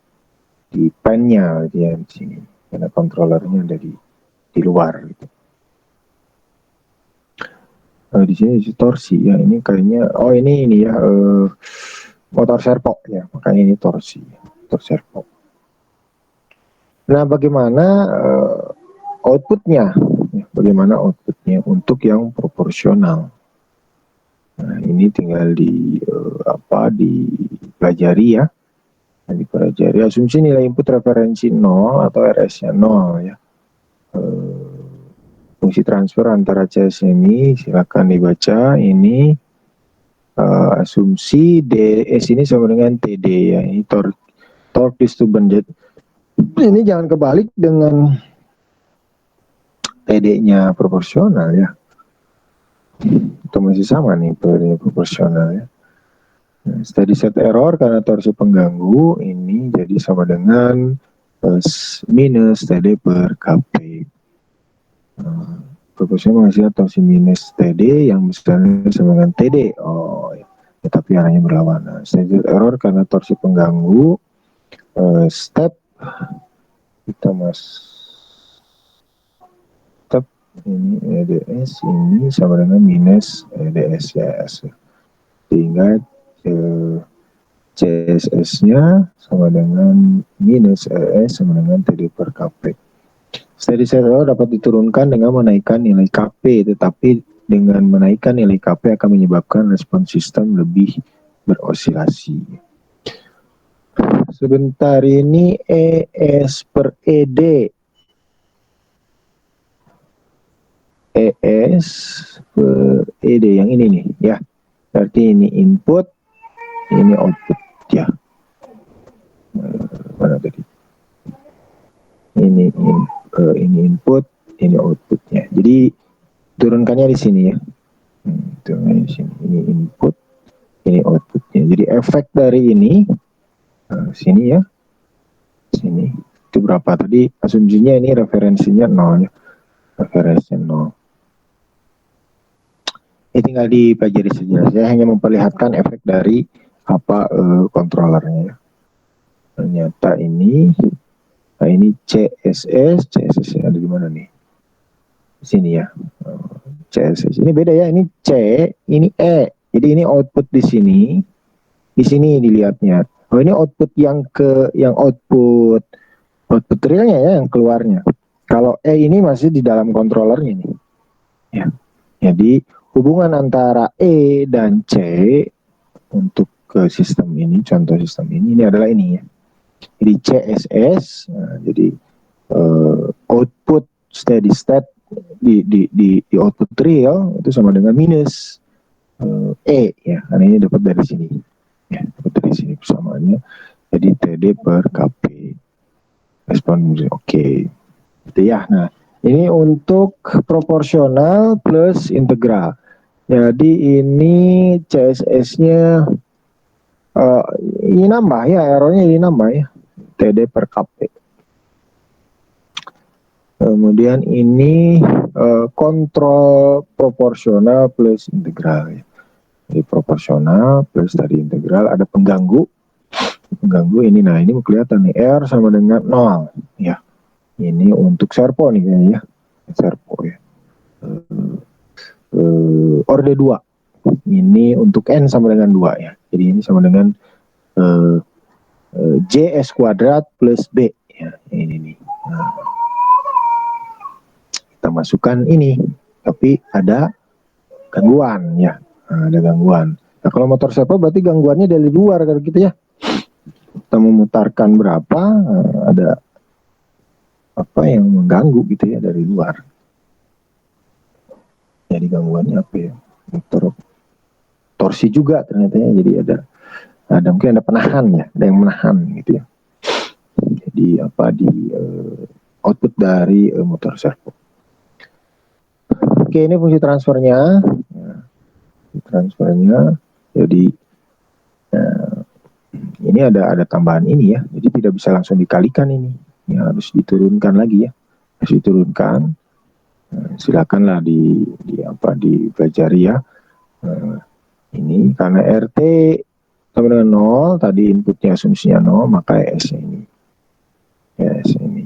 di pen-nya dia di sini, karena controllernya ada di luar gitu. Di sini torsi ya, ini kayaknya ini ya motor servo ya, makanya ini torsi, motor servo. Nah, bagaimana outputnya? Bagaimana outputnya untuk yang proporsional? Nah, ini tinggal dipelajari ya. Dipelajari, asumsi nilai input referensi 0 atau RS-nya 0 ya. Fungsi transfer antara CS ini silakan dibaca. Ini asumsi DS ini sama dengan TD ya. Ini torque disturbance. Ini jangan kebalik dengan TD-nya proporsional ya. Itu masih sama nih TD-nya proporsional ya. Steady state error karena torsi pengganggu ini jadi sama dengan minus TD per Kp. Proporsional menghasilkan torsi minus TD yang misalnya sama dengan TD. Ya, tapi arahnya berlawanan. Steady state error karena torsi pengganggu. Step kita step ini EDS ini sama dengan minus EDS ya, sehingga CSS-nya sama dengan minus ES sama dengan TD per Kp. Steady state error dapat diturunkan dengan menaikkan nilai KP, tetapi dengan menaikkan nilai KP akan menyebabkan respon sistem lebih berosilasi. Sebentar, ini ES per ED. ES per ED yang ini nih ya. Berarti ini input, ini output ya. Mana tadi? Ini input, ini outputnya. Jadi turunkannya di sini ya. Turunkannya di sini. Ini input, ini outputnya. Jadi efek dari ini sini ya, sini itu berapa tadi? Asumsinya ini referensinya 0 ya. Referensinya 0. Ini tinggal dipelajari saja. Saya hanya memperlihatkan efek dari apa controllernya ya. Ternyata ini, nah ini CSS ada di mana nih? Di sini ya. CSS ini beda ya. Ini C, ini E. Jadi ini output di sini dilihatnya. Oh, ini output yang output realnya ya, yang keluarnya. Kalau E ini masih di dalam controllernya nih. Ya. Jadi hubungan antara E dan C untuk ke sistem ini, contoh sistem ini adalah ini ya. Jadi CSS, nah, jadi output steady state di output real itu sama dengan minus E ya, karena ini dapat dari sini ya, dapat dari sini persamaannya. Jadi TD per KP respon oke. Gitu ya. Nah, ini untuk proporsional plus integral. Jadi ini CSS-nya ini nambah ya, errornya ini nambah ya, TD per KP. Kemudian ini kontrol proporsional plus integral ya. Jadi proporsional plus tadi integral, ada pengganggu ini. Nah ini kelihatan nih, R sama dengan 0 ya. Ini untuk servo nih kayaknya ya, servo ya. Orde 2 ini untuk N sama dengan 2 ya. Jadi ini sama dengan JS kuadrat plus B ya, ini nih. Nah, kita masukkan ini, tapi ada gangguan ya. Nah, ada gangguan. Nah, kalau motor servo berarti gangguannya dari luar kalau gitu ya. Kita memutarkan berapa, ada apa yang mengganggu gitu ya dari luar. Jadi gangguannya apa ya? Motor torsi juga ternyata ya. Jadi ada mungkin ada penahan ya, ada yang menahan gitu ya. Jadi apa di output dari motor servo. Oke, ini fungsi transfernya. Ya, transfernya. Jadi ini ada tambahan ini ya. Jadi tidak bisa langsung dikalikan ini. Ya, harus diturunkan lagi ya. Harus diturunkan. Silakanlah dipelajari ya. Ini karena RT sama dengan 0, tadi inputnya asumsinya 0, maka ES ini. ES ini.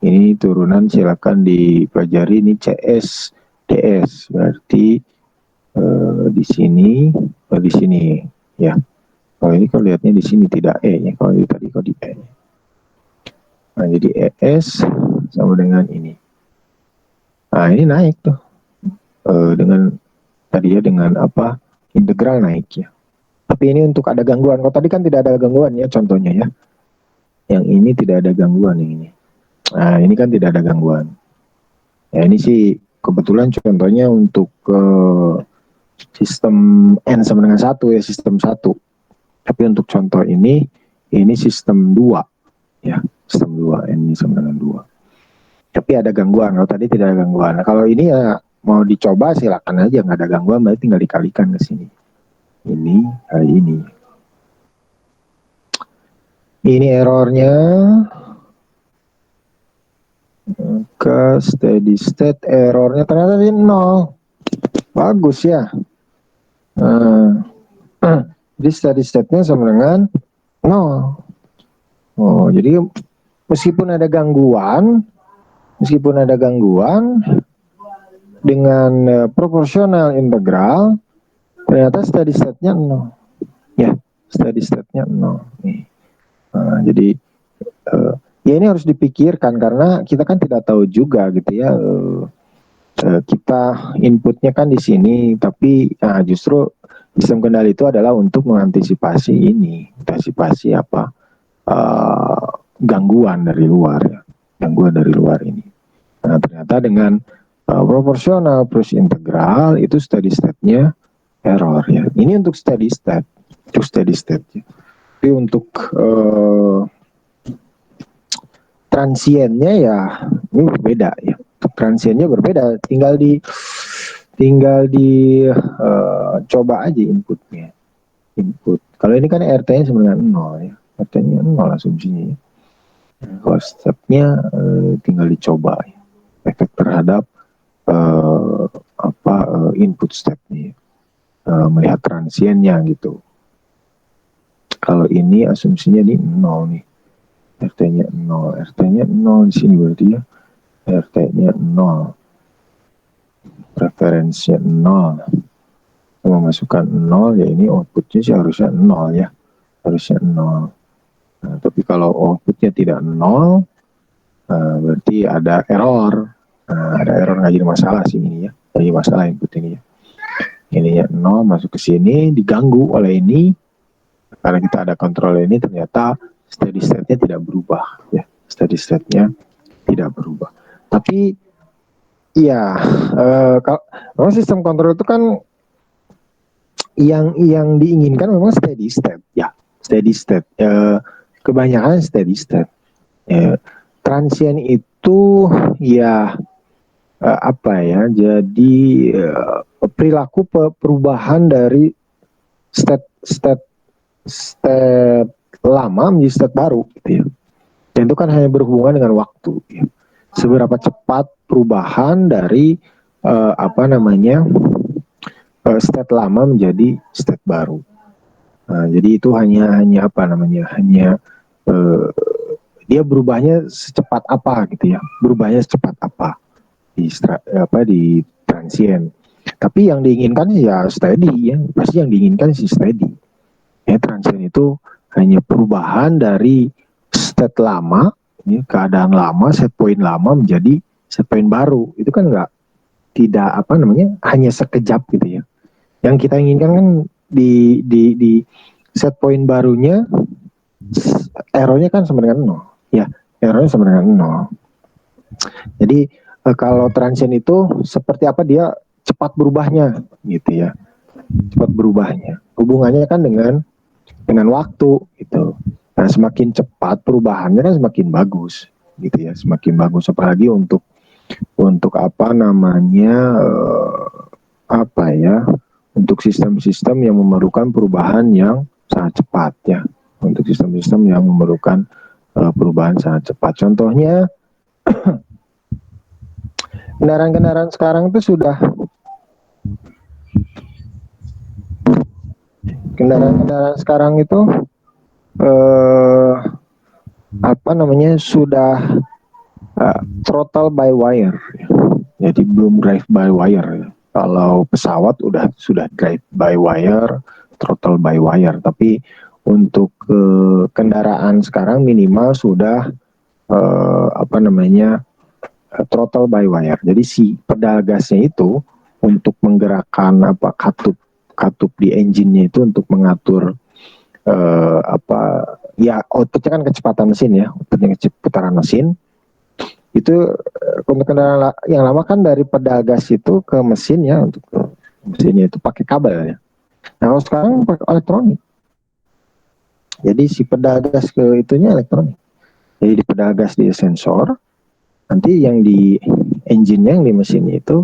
Ini turunan silakan dipelajari, ini CS DS, berarti di sini ya. Kalau ini kalau lihatnya di sini tidak E ya, kalau tadi kok di E. Nah, jadi ES sama dengan ini. Nah, ini naik tuh. Dengan tadi ya, dengan apa? Integral naik ya. Tapi ini untuk ada gangguan. Kalau tadi kan tidak ada gangguan ya, contohnya ya. Yang ini tidak ada gangguan yang ini. Nah, ini kan tidak ada gangguan. Ya, ini sih kebetulan contohnya untuk sistem N sama dengan 1 ya, sistem 1. Tapi untuk contoh ini sistem 2 ya, sistem 2, N ini sama dengan 2. Tapi ada gangguan, kalau tadi tidak ada gangguan. Nah, kalau ini ya mau dicoba silakan aja, nggak ada gangguan berarti tinggal dikalikan ke sini. Ini errornya ke steady state, errornya ternyata di 0. Bagus ya. Jadi steady state-nya sama dengan 0. Oh, jadi meskipun ada gangguan dengan proporsional integral, ternyata steady state-nya 0. Ya, steady state-nya 0. Nih. Nah, jadi Ya ini harus dipikirkan karena kita kan tidak tahu juga gitu ya. Kita inputnya kan di sini, tapi justru sistem kendali itu adalah untuk mengantisipasi ini, antisipasi apa gangguan dari luar ya, gangguan dari luar ini. Nah ternyata dengan proporsional plus integral itu steady state-nya error ya. Ini untuk steady state, untuk steady state. Tapi untuk transiennya ya ini berbeda ya. Untuk transiennya berbeda, tinggal di coba aja inputnya. Input. Kalau ini kan RT-nya sebenarnya 0 ya. RT-nya 0 asumsinya. Kalau stepnya tinggal dicoba ya. Efek terhadap input stepnya. Melihat transiennya gitu. Kalau ini asumsinya di 0 nih. RT-nya 0. RT-nya 0 di sini berarti ya. RT-nya 0. Referensinya 0. Memasukkan 0 ya ini outputnya sih harusnya 0 ya. Harusnya 0. Nah, tapi kalau outputnya tidak 0, berarti ada error. Ada error nggak jadi masalah sih ini ya. Jadi masalah input ini ya. Ininya 0 masuk ke sini, diganggu oleh ini. Karena kita ada kontrol ini, ternyata steady state-nya tidak berubah. Ya. Steady state-nya tidak berubah. Tapi, ya, kalau sistem kontrol itu kan yang diinginkan memang steady state. Ya, steady state. Kebanyakan steady state. Transient itu ya jadi perilaku perubahan dari state lama menjadi state baru gitu ya. Dan itu kan hanya berhubungan dengan waktu ya. Seberapa cepat perubahan dari state lama menjadi state baru. Jadi itu hanya dia berubahnya secepat apa gitu ya, berubahnya secepat apa di transient. Tapi yang diinginkan ya steady ya, pasti yang diinginkan sih steady. Ya transient itu hanya perubahan dari state lama, ya, keadaan lama, set point lama menjadi set point baru. Itu kan tidak hanya sekejap gitu ya. Yang kita inginkan kan di set point barunya errornya kan sama dengan 0 ya, errornya sama dengan 0. Jadi kalau transient itu seperti apa dia cepat berubahnya gitu ya, cepat berubahnya, hubungannya kan dengan waktu gitu. Nah semakin cepat perubahannya kan semakin bagus gitu ya, semakin bagus, apalagi untuk untuk sistem-sistem yang memerlukan perubahan yang sangat cepat ya, untuk sistem-sistem yang memerlukan perubahan sangat cepat. Contohnya kendaraan-kendaraan sekarang itu sudah sudah throttle by wire. Jadi belum drive by wire. Kalau pesawat sudah drive by wire, throttle by wire. Tapi untuk kendaraan sekarang minimal sudah throttle by wire. Jadi si pedal gasnya itu untuk menggerakkan katup di engine-nya itu untuk mengatur outputnya kan kecepatan mesin ya, outputnya putaran mesin. Itu untuk kendaraan yang lama kan dari pedal gas itu ke mesin ya, untuk mesinnya itu pakai kabel ya. Nah kalau sekarang pakai elektronik. Jadi si pedal gas ke itunya elektronik. Jadi di pedal gas di sensor, nanti yang di engine-nya yang di mesin itu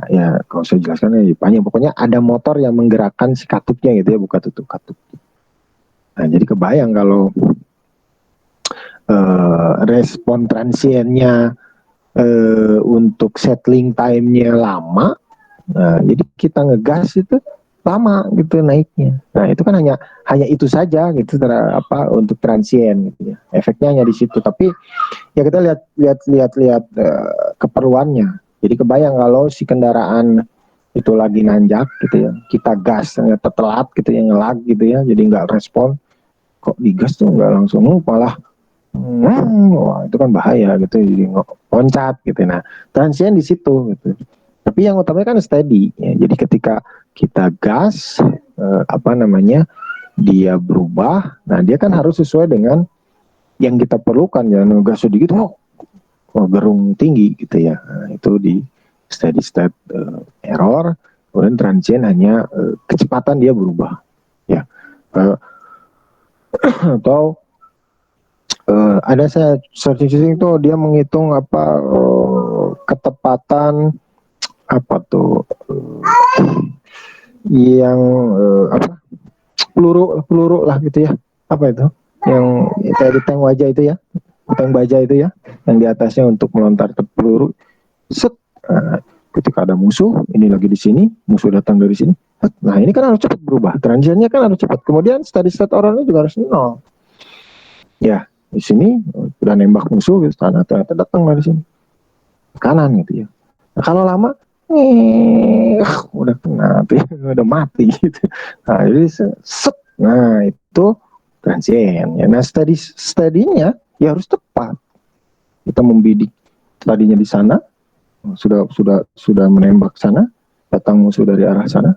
ya kalau saya jelaskan ya panjang. Pokoknya ada motor yang menggerakkan si katupnya gitu ya, buka tutup katup. Nah jadi kebayang kalau respon transiennya untuk settling time-nya lama, jadi kita ngegas itu lama gitu naiknya. Nah itu kan hanya itu saja gitu untuk transien gitu ya. Efeknya hanya di situ. Tapi ya kita lihat keperluannya. Jadi kebayang kalau si kendaraan itu lagi nanjak gitu ya, kita gas ternyata telat gitu ya, ngelag gitu ya, jadi nggak respon. Kok digas tuh nggak langsung, malah Wah itu kan bahaya gitu, jadi loncat gitu. Nah, transien di situ gitu. Tapi yang utamanya kan steady. Ya. Jadi ketika kita gas, apa namanya, dia berubah. Nah, dia kan harus sesuai dengan yang kita perlukan. Jangan gas sedikit, gerung tinggi gitu ya. Nah, itu di steady state error. Kemudian transien hanya kecepatan dia berubah. Ya, atau ada saya searching itu dia menghitung apa ketepatan apa tuh yang apa peluru peluru lah gitu ya, apa itu yang kayak di tank wajah itu ya, tank baja itu ya, yang di atasnya untuk melontarkan peluru set. Nah, ketika ada musuh ini lagi di sini, musuh datang dari sini, nah ini kan harus cepat berubah, transiennya kan harus cepat, kemudian steady state orangnya juga harus nol. Ya di sini udah nembak musuh gitu, ternyata datang dari sini kanan gitu ya. Nah, kalau lama udah kena udah mati gitu. Nah jadi set, nah itu transien ya. Nah studinya ya harus tepat. Kita membidik tadinya di sana, sudah menembak sana, datang musuh dari arah sana,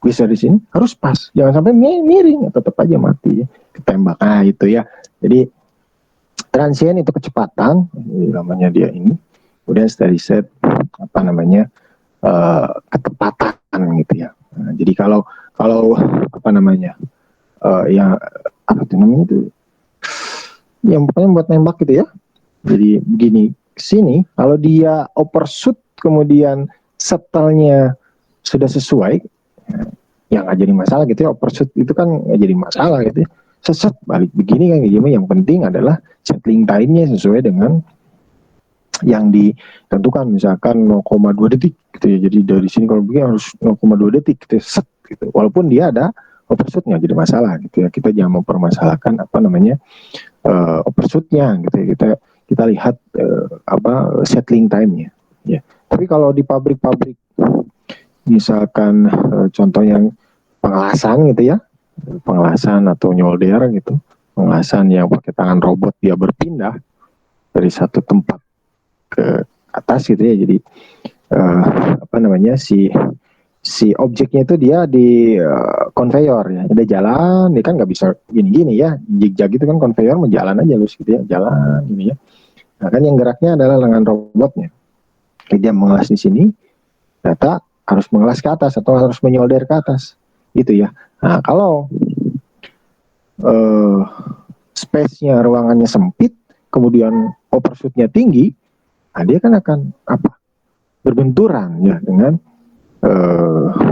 bisa di sini harus pas, jangan sampai miring, tetap aja mati ya, ketembak. Nah itu ya. Jadi transien itu kecepatan, namanya dia ini. Kemudian steady set apa namanya, ketepatan gitu ya. Nah, jadi kalau kalau apa namanya, yang apa itu namanya itu, yang pokoknya buat nembak gitu ya. Jadi begini, sini kalau dia overshoot kemudian setelnya sudah sesuai, yang nggak jadi masalah gitu ya. Overshoot itu kan nggak jadi masalah gitu ya. Seset balik begini kan, yang penting adalah settling time-nya sesuai dengan yang ditentukan, misalkan 0,2 detik gitu ya. Jadi dari sini kalau begini harus 0,2 detik gitu, set gitu. Walaupun dia ada overshoot nggak jadi masalah gitu ya. Kita jangan mempermasalahkan apa namanya overshootnya gitu ya. Kita lihat apa settling time-nya ya. Tapi kalau di pabrik-pabrik misalkan contoh yang pengelasan gitu ya, pengelasan atau nyolder gitu, pengelasan yang pakai tangan robot, dia berpindah dari satu tempat ke atas gitu ya. Jadi apa namanya, si objeknya itu dia di konveyor ya, ada jalan, dia kan nggak bisa gini-gini ya, jig-jag gitu kan, konveyor mau jalan aja lurus gitu ya, jalan gini ya. Nah kan yang geraknya adalah lengan robotnya. Jadi dia mengelas di sini, ternyata harus mengelas ke atas atau harus menyolder ke atas gitu ya. Nah kalau space-nya, ruangannya sempit, kemudian overshoot-nya tinggi, nah dia kan akan apa, berbenturan ya dengan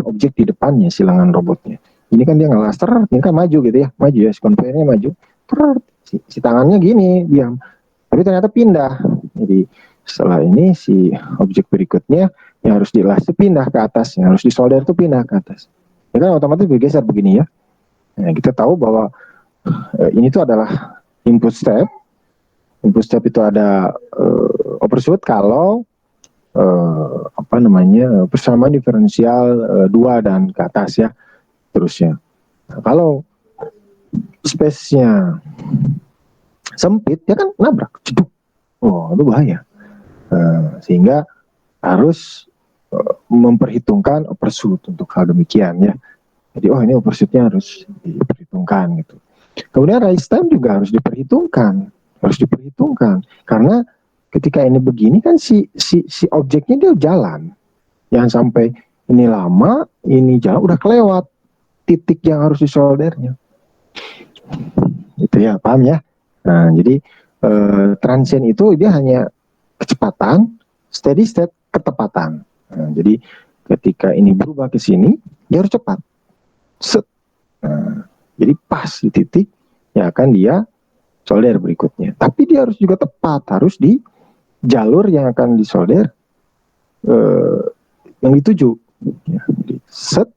objek di depannya si lengan robotnya. Ini kan dia ngelaster, ini kan maju gitu ya, maju ya, si konveyornya maju, si tangannya gini diam, tapi ternyata pindah. Jadi setelah ini si objek berikutnya yang harus dilas pindah ke atas, yang harus disolder itu pindah ke atas. Ya kan otomatis bergeser begini ya. Nah, kita tahu bahwa ini tuh adalah input step. Input step itu ada overshoot kalau apa namanya, persamaan diferensial 2 dan ke atas ya, terusnya. Nah, kalau space-nya sempit ya kan nabrak, ceduk. Oh itu bahaya. Sehingga harus memperhitungkan overshoot untuk hal demikian ya. Jadi ini overshootnya harus diperhitungkan gitu. Kemudian rise time juga harus diperhitungkan, karena ketika ini begini kan si objeknya dia jalan, jangan sampai ini lama, ini jalan udah kelewat titik yang harus disoldernya. Itu ya, paham ya? Nah, jadi transient itu dia hanya kecepatan, steady state ketepatan. Nah, jadi ketika ini berubah ke sini, dia harus cepat. Set. Nah, jadi pas di titik yang akan dia solder berikutnya. Tapi dia harus juga tepat, harus di jalur yang akan disolder yang dituju. Ya, jadi set,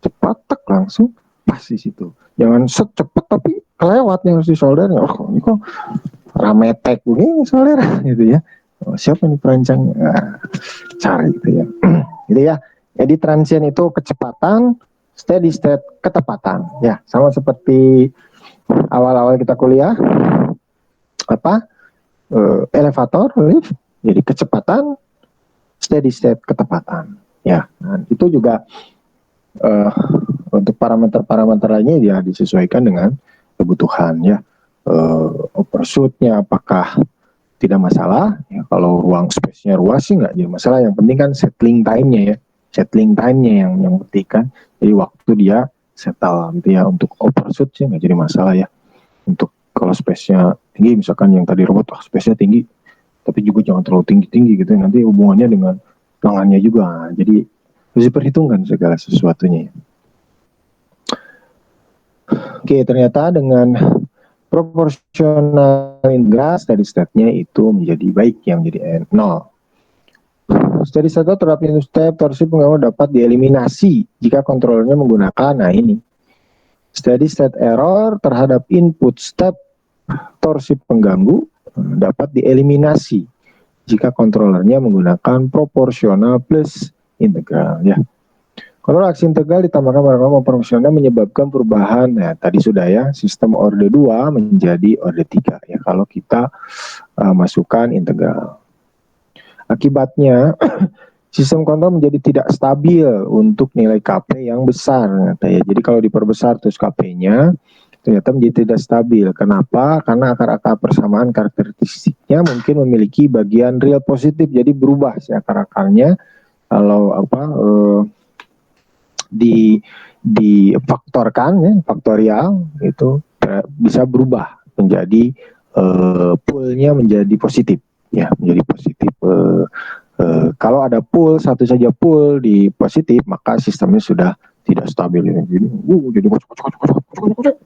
cepat, tek, langsung pas di situ. Jangan set cepat tapi kelewat yang harus disolder. Oh ini kok rametek ini solder gitu ya. Oh, siapa nih perancangnya? Nah, cari gitu ya. Gitu ya. Jadi transient itu kecepatan, steady state ketepatan. Ya, sama seperti awal-awal kita kuliah. elevator, lift, jadi kecepatan, steady state ketepatan. Ya, nah, itu juga untuk parameter-parameter lainnya ya disesuaikan dengan kebutuhan ya. Overshootnya apakah tidak masalah ya, kalau ruang space-nya luas sih nggak jadi masalah, yang penting kan settling time-nya ya, yang penting kan, jadi waktu dia settle gitu ya. Untuk overshoot sih nggak jadi masalah ya. Untuk kalau space-nya tinggi, misalkan yang tadi robot space-nya tinggi tapi juga jangan terlalu tinggi-tinggi gitu, nanti hubungannya dengan lengannya juga, jadi harus diperhitungkan segala sesuatunya. Oke, ternyata dengan proporsional integral steady state-nya itu menjadi baik, yang menjadi 0. Steady state terhadap input step torsi pengganggu dapat dieliminasi jika kontrolernya menggunakan, nah ini steady state error terhadap input step torsi pengganggu dapat dieliminasi jika kontrolernya menggunakan proporsional plus integral ya. Kontrol aksi integral ditambahkan pada proporsional menyebabkan perubahan, nah tadi sudah ya, sistem orde 2 menjadi orde 3 ya kalau kita masukkan integral. Akibatnya sistem kontrol menjadi tidak stabil untuk nilai KP yang besar. Ya. Jadi kalau diperbesar terus KP-nya ternyata menjadi tidak stabil. Kenapa? Karena akar-akar persamaan karakteristiknya mungkin memiliki bagian real positif, jadi berubah sih akar-akarnya. Kalau difaktorkan ya, faktorial itu bisa berubah menjadi poolnya menjadi positif ya, menjadi positif. Kalau ada pool, satu saja pool di positif, maka sistemnya sudah tidak stabil ya. Jadi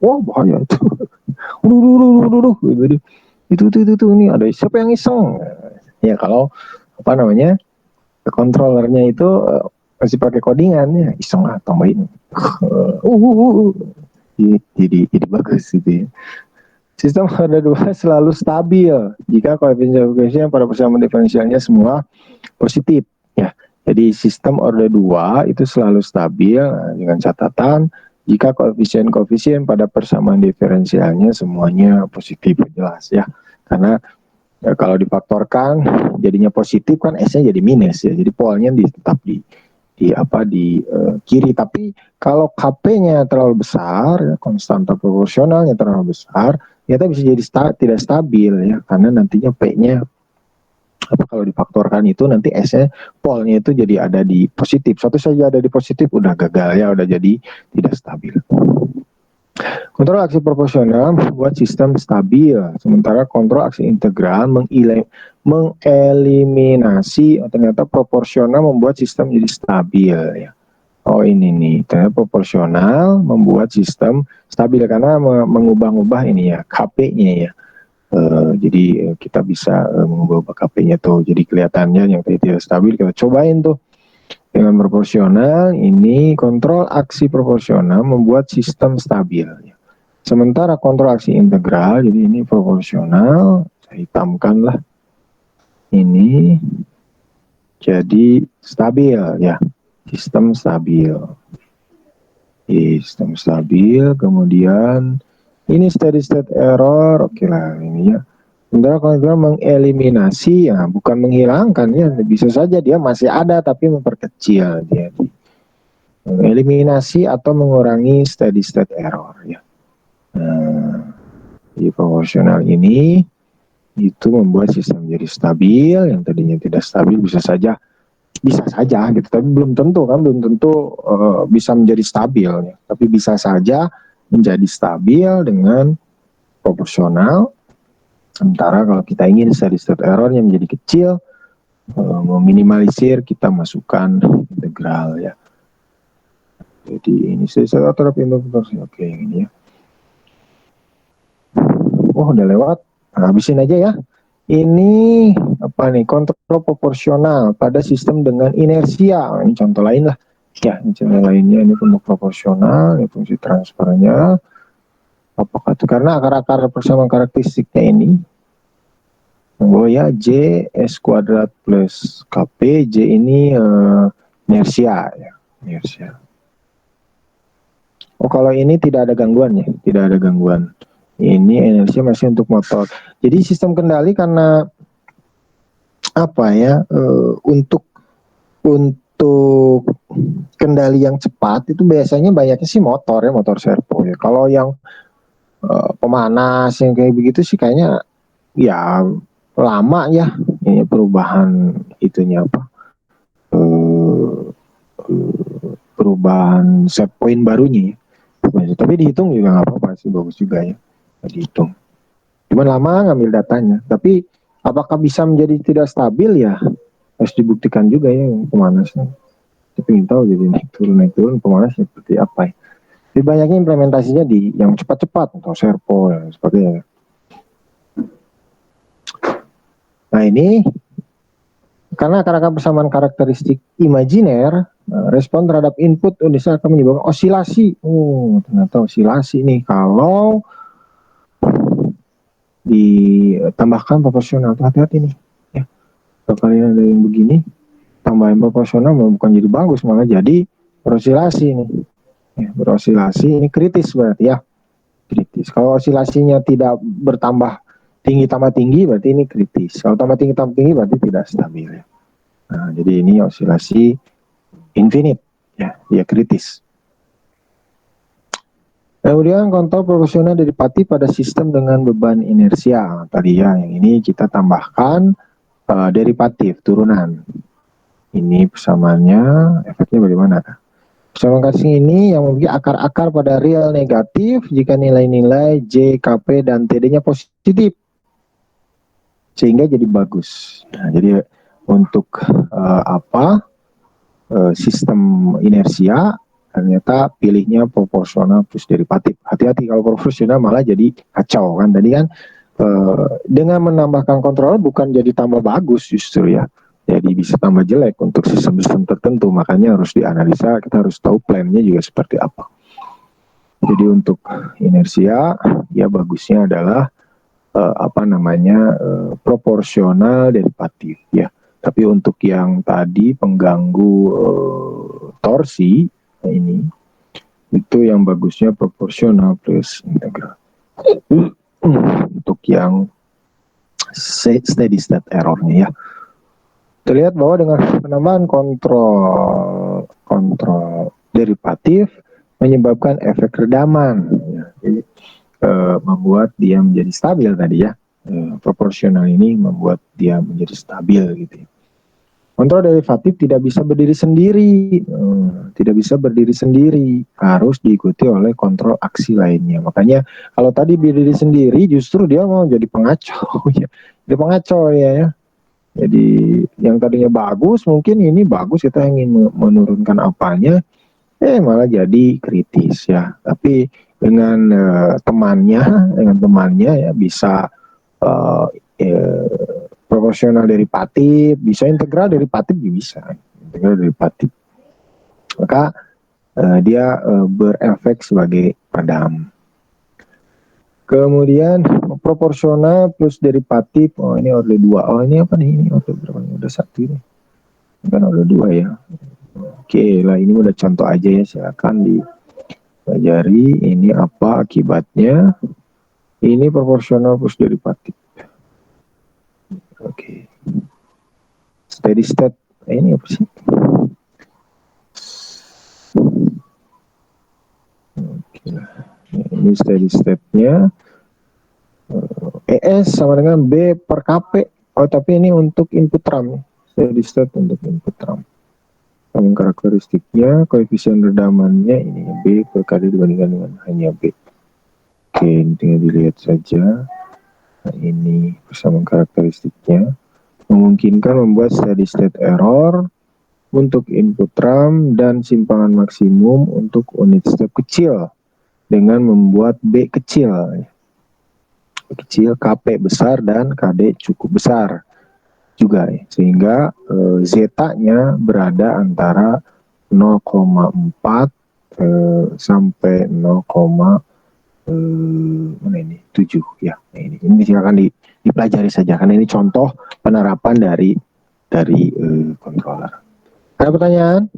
wah bahaya itu. Itu ini ada siapa yang iseng ya, kalau apa namanya kontrolernya itu masih pakai codingan ya, iseng lah tambahin jadi bagus gitu ya. Sistem orde 2 selalu stabil jika koefisien pada persamaan diferensialnya semua positif ya. Jadi sistem orde 2 itu selalu stabil dengan catatan jika koefisien pada persamaan diferensialnya semuanya positif, jelas ya. Karena ya, kalau difaktorkan jadinya positif kan S-nya jadi minus ya. Jadi polnya tetap di kiri, tapi kalau KP-nya terlalu besar ya, konstanta proporsionalnya terlalu besar, ternyata bisa jadi tidak stabil ya, karena nantinya P-nya kalau difaktorkan itu nanti S-nya polnya itu jadi ada di positif. Satu saja ada di positif udah gagal ya, udah jadi tidak stabil. Kontrol aksi proporsional membuat sistem stabil, sementara kontrol aksi integral mengeliminasi ternyata proporsional membuat sistem jadi stabil ya. Oh ini nih, ternyata proporsional membuat sistem stabil karena mengubah-ubah ini ya, KP-nya ya. Jadi kita bisa mengubah KP-nya tuh, jadi kelihatannya yang tidak stabil. Kita cobain tuh dengan proporsional, ini kontrol aksi proporsional membuat sistem stabil ya. Sementara kontrol aksi integral, jadi ini proporsional, saya hitamkan lah ini, jadi stabil ya, sistem stabil. Sistem stabil, kemudian ini steady state error, oke lah ini ya. Sementara kontrol mengeliminasi ya, bukan menghilangkan ya, bisa saja dia masih ada tapi memperkecil dia. Eliminasi atau mengurangi steady state error ya. Nah, di proporsional ini itu membuat sistem menjadi stabil, yang tadinya tidak stabil bisa saja gitu, tapi belum tentu kan, bisa menjadi stabil ya. Tapi bisa saja menjadi stabil dengan proporsional. Sementara kalau kita ingin steady state errornya menjadi kecil, meminimalisir, kita masukkan integral ya. Jadi ini steady state error interpretasi, oke ini ya. Oh udah lewat, nah, habisin aja ya. Ini apa nih, kontrol proporsional pada sistem dengan inersia. Ini contoh lain lah ya, ini contoh lainnya. Ini untuk proporsional, ini fungsi transfernya apakah itu karena akar-akar persamaan karakteristiknya ini, oh ya, J S kuadrat plus KP. J ini inersia ya, inersia. Oh kalau ini tidak ada gangguan ya, tidak ada gangguan Ini energi masih untuk motor. Jadi sistem kendali karena apa ya? Untuk kendali yang cepat itu biasanya banyaknya sih motor ya, motor servo ya. Kalau yang pemanas yang kayak begitu sih kayaknya ya lama ya ini perubahan itunya apa? Perubahan set point barunya ya. Tapi dihitung juga nggak apa-apa sih, bagus juga ya dihitung. Cuman lama ngambil datanya. Tapi apakah bisa menjadi tidak stabil ya harus dibuktikan juga ya yang pemanasnya. Tapi ingin tahu jadi naik turun pemanasnya seperti apa ya. Jadi banyaknya implementasinya di yang cepat-cepat atau servo dan sebagainya. Nah ini karena akar-akar persamaan karakteristik imajiner, respon terhadap input bisa akan menyebabkan osilasi. Ternyata osilasi nih kalau ditambahkan proporsional. Hati-hati nih. Ya. Kalau kalian ada yang begini, tambahin proporsional bukan jadi bagus, malah jadi berosilasi nih. Ya, berosilasi ini kritis berarti ya. Kritis. Kalau osilasinya tidak bertambah tinggi tambah tinggi berarti ini kritis. Kalau tambah tinggi berarti tidak stabil ya. Nah, jadi ini osilasi infinite ya, dia kritis. Kemudian kontrol proporsional derivatif pada sistem dengan beban inersia. Tadi ya, yang ini kita tambahkan derivatif turunan. Ini persamaannya, efeknya bagaimana? Persamaan kasih ini yang memiliki akar-akar pada real negatif jika nilai-nilai J, KP, dan TD-nya positif. Sehingga jadi bagus. Nah, jadi untuk sistem inersia ternyata pilihnya proporsional plus derivatif. Hati-hati kalau proporsional malah jadi kacau kan. Tadi kan dengan menambahkan kontrol bukan jadi tambah bagus justru ya. Jadi bisa tambah jelek untuk sistem-sistem tertentu. Makanya harus dianalisa, kita harus tahu plannya juga seperti apa. Jadi untuk inersia ya bagusnya adalah proporsional derivatif ya. Tapi untuk yang tadi pengganggu torsi ini itu yang bagusnya proporsional plus integral. Untuk yang steady state errornya ya. Terlihat bahwa dengan penambahan kontrol derivatif menyebabkan efek redaman. Ya. Jadi membuat dia menjadi stabil tadi ya. Proporsional ini membuat dia menjadi stabil gitu ya. Kontrol derivatif tidak bisa berdiri sendiri, harus diikuti oleh kontrol aksi lainnya. Makanya kalau tadi berdiri sendiri, justru dia mau jadi pengacau, ya. Jadi pengacau ya. Jadi yang tadinya bagus, mungkin ini bagus kita ingin menurunkan apanya, malah jadi kritis ya. Tapi dengan temannya ya bisa proporsional derivatif, bisa integral derivatif juga bisa. Integral derivatif. Maka dia berefek sebagai peredam. Kemudian proporsional plus derivatif. Oh, ini order 2. Oh, ini apa nih? Ini order berapa? Udah 1 ini. Ini kan order 2 ya. Oke, lah ini udah contoh aja ya, silakan dipelajari ini apa akibatnya. Ini proporsional plus derivatif. Oke. Steady state. Ini apa sih? Oke. Ini steady state-nya. ES sama dengan B per KP. Oh, tapi ini untuk input RAM. Steady state untuk input RAM. Sama karakteristiknya, koefisien redamannya ini B per KD dibandingkan dengan hanya B. Oke, ini tinggal dilihat saja. Nah, ini persamaan karakteristiknya memungkinkan membuat steady state error untuk input RAM dan simpangan maksimum untuk unit step kecil dengan membuat B kecil, KP besar dan KD cukup besar juga ya. Sehingga zeta-nya berada antara 0,4 sampai 7 ya. Nah, ini silakan dipelajari saja karena ini contoh penerapan dari controller. Ada pertanyaan?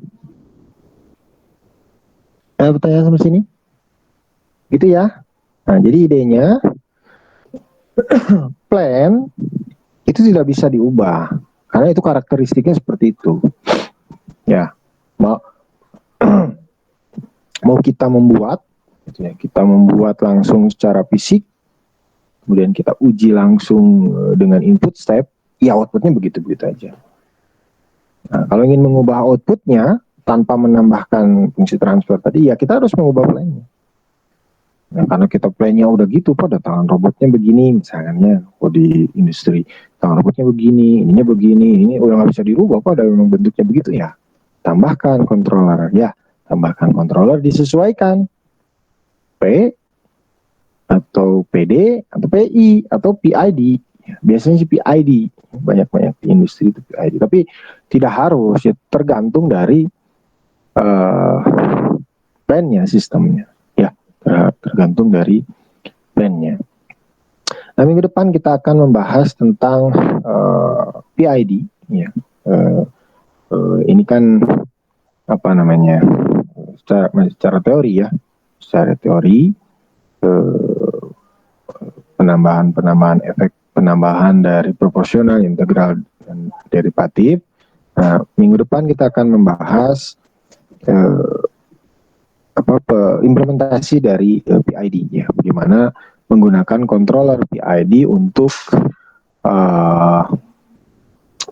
Ada pertanyaan sampai sini? Gitu ya. Nah, jadi idenya plan itu tidak bisa diubah karena itu karakteristiknya seperti itu. Ya, mau mau kita membuat, gitu ya, kita membuat langsung secara fisik, kemudian kita uji langsung dengan input step, ya outputnya begitu-begitu aja. Nah, kalau ingin mengubah outputnya tanpa menambahkan fungsi transfer tadi, ya kita harus mengubah plan-nya. Nah, karena kita plan-nya udah gitu, pada tangan robotnya begini, misalnya, di industri, tangan robotnya begini, ininya begini, ini udah nggak bisa dirubah, pada memang bentuknya begitu ya. Tambahkan controller, ya, tambahkan controller disesuaikan. P atau PD atau PI atau PID. Biasanya sih PID, banyak-banyak di industri itu PID. Tapi tidak harus, ya tergantung dari plan-nya, sistemnya. Ya, tergantung dari plan-nya. Nah, minggu depan kita akan membahas tentang PID. Ya. Ini kan apa namanya? Secara teori ya, secara teori penambahan efek penambahan dari proporsional, integral, dan derivatif. Nah, minggu depan kita akan membahas implementasi dari PID ya, bagaimana menggunakan controller PID untuk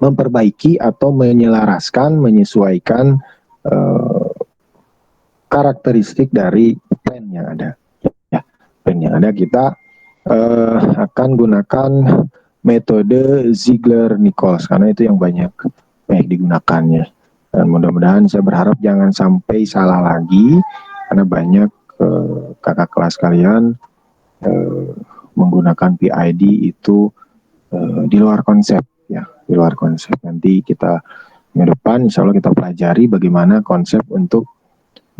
memperbaiki atau menyelaraskan, menyesuaikan karakteristik dari plan yang ada. Ya, plan yang ada kita akan gunakan metode Ziegler-Nichols karena itu yang banyak digunakannya. Dan mudah-mudahan saya berharap jangan sampai salah lagi karena banyak kakak kelas kalian menggunakan PID itu di luar konsep ya, di luar konsep. Nanti kita minggu depan insya Allah kita pelajari bagaimana konsep untuk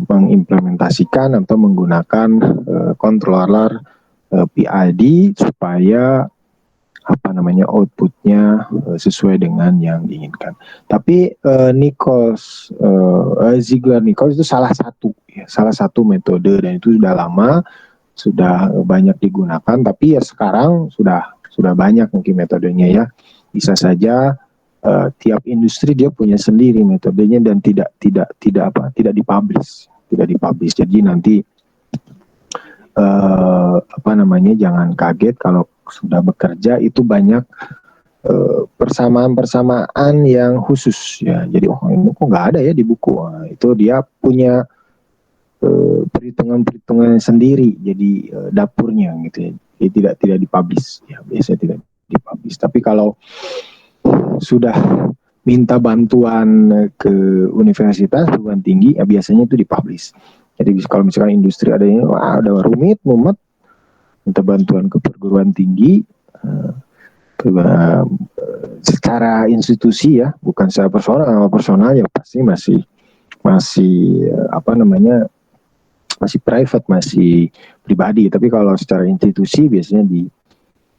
mengimplementasikan atau menggunakan controller PID supaya outputnya sesuai dengan yang diinginkan. Tapi Nichols, Ziegler-Nichols itu salah satu metode dan itu sudah lama, sudah banyak digunakan. Tapi ya sekarang sudah banyak mungkin metodenya ya. Bisa saja tiap industri dia punya sendiri metodenya dan tidak dipublish. Jadi nanti jangan kaget kalau sudah bekerja itu banyak persamaan-persamaan yang khusus ya. Jadi ini kok nggak ada ya di buku. Nah, itu dia punya perhitungan-perhitungan sendiri. Jadi dapurnya gitu ya. Jadi tidak dipublish ya, biasanya tidak dipublish. Tapi kalau sudah minta bantuan ke universitas perguruan tinggi ya biasanya itu dipublish. Jadi kalau misalkan industri ada yang udah rumit, mumet, minta bantuan ke perguruan tinggi secara institusi ya, bukan secara personal ya pasti masih masih private, masih pribadi. Tapi kalau secara institusi biasanya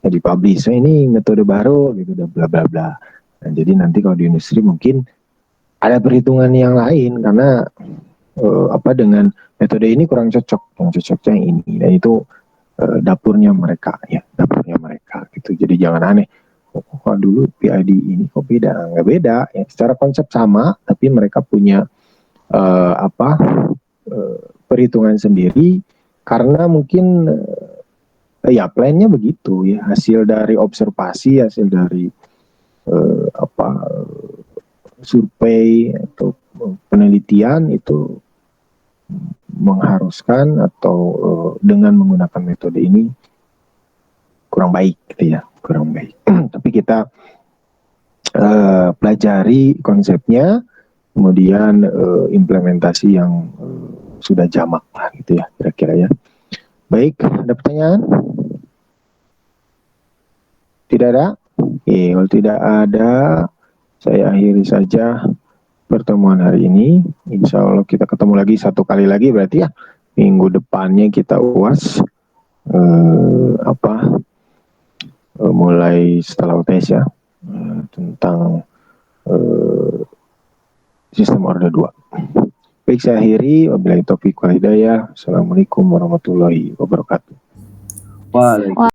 dipublish. So, ini metode baru gitu, bla bla bla. Nah, jadi nanti kalau di industri mungkin ada perhitungan yang lain karena dengan metode ini kurang cocok, yang cocoknya yang ini, dan itu dapurnya mereka gitu. Jadi jangan aneh, kok dulu PID ini kok beda, nggak beda ya, secara konsep sama tapi mereka punya perhitungan sendiri karena mungkin ya plannya begitu ya, hasil dari observasi, hasil dari survei atau penelitian itu mengharuskan atau dengan menggunakan metode ini kurang baik gitu ya, kurang baik. Tapi kita pelajari konsepnya, kemudian implementasi yang sudah jamak lah gitu ya, kira-kira ya. Baik, ada pertanyaan? Tidak ada? Oke, kalau tidak ada, saya akhiri saja pertemuan hari ini. Insya Allah kita ketemu lagi satu kali lagi berarti ya. Minggu depannya kita UAS mulai setelah UTS ya, tentang sistem Orde 2. Baik, saya akhiri. Wabillahi taufiq wal hidayah. Assalamualaikum warahmatullahi wabarakatuh. Waalaikumsalam.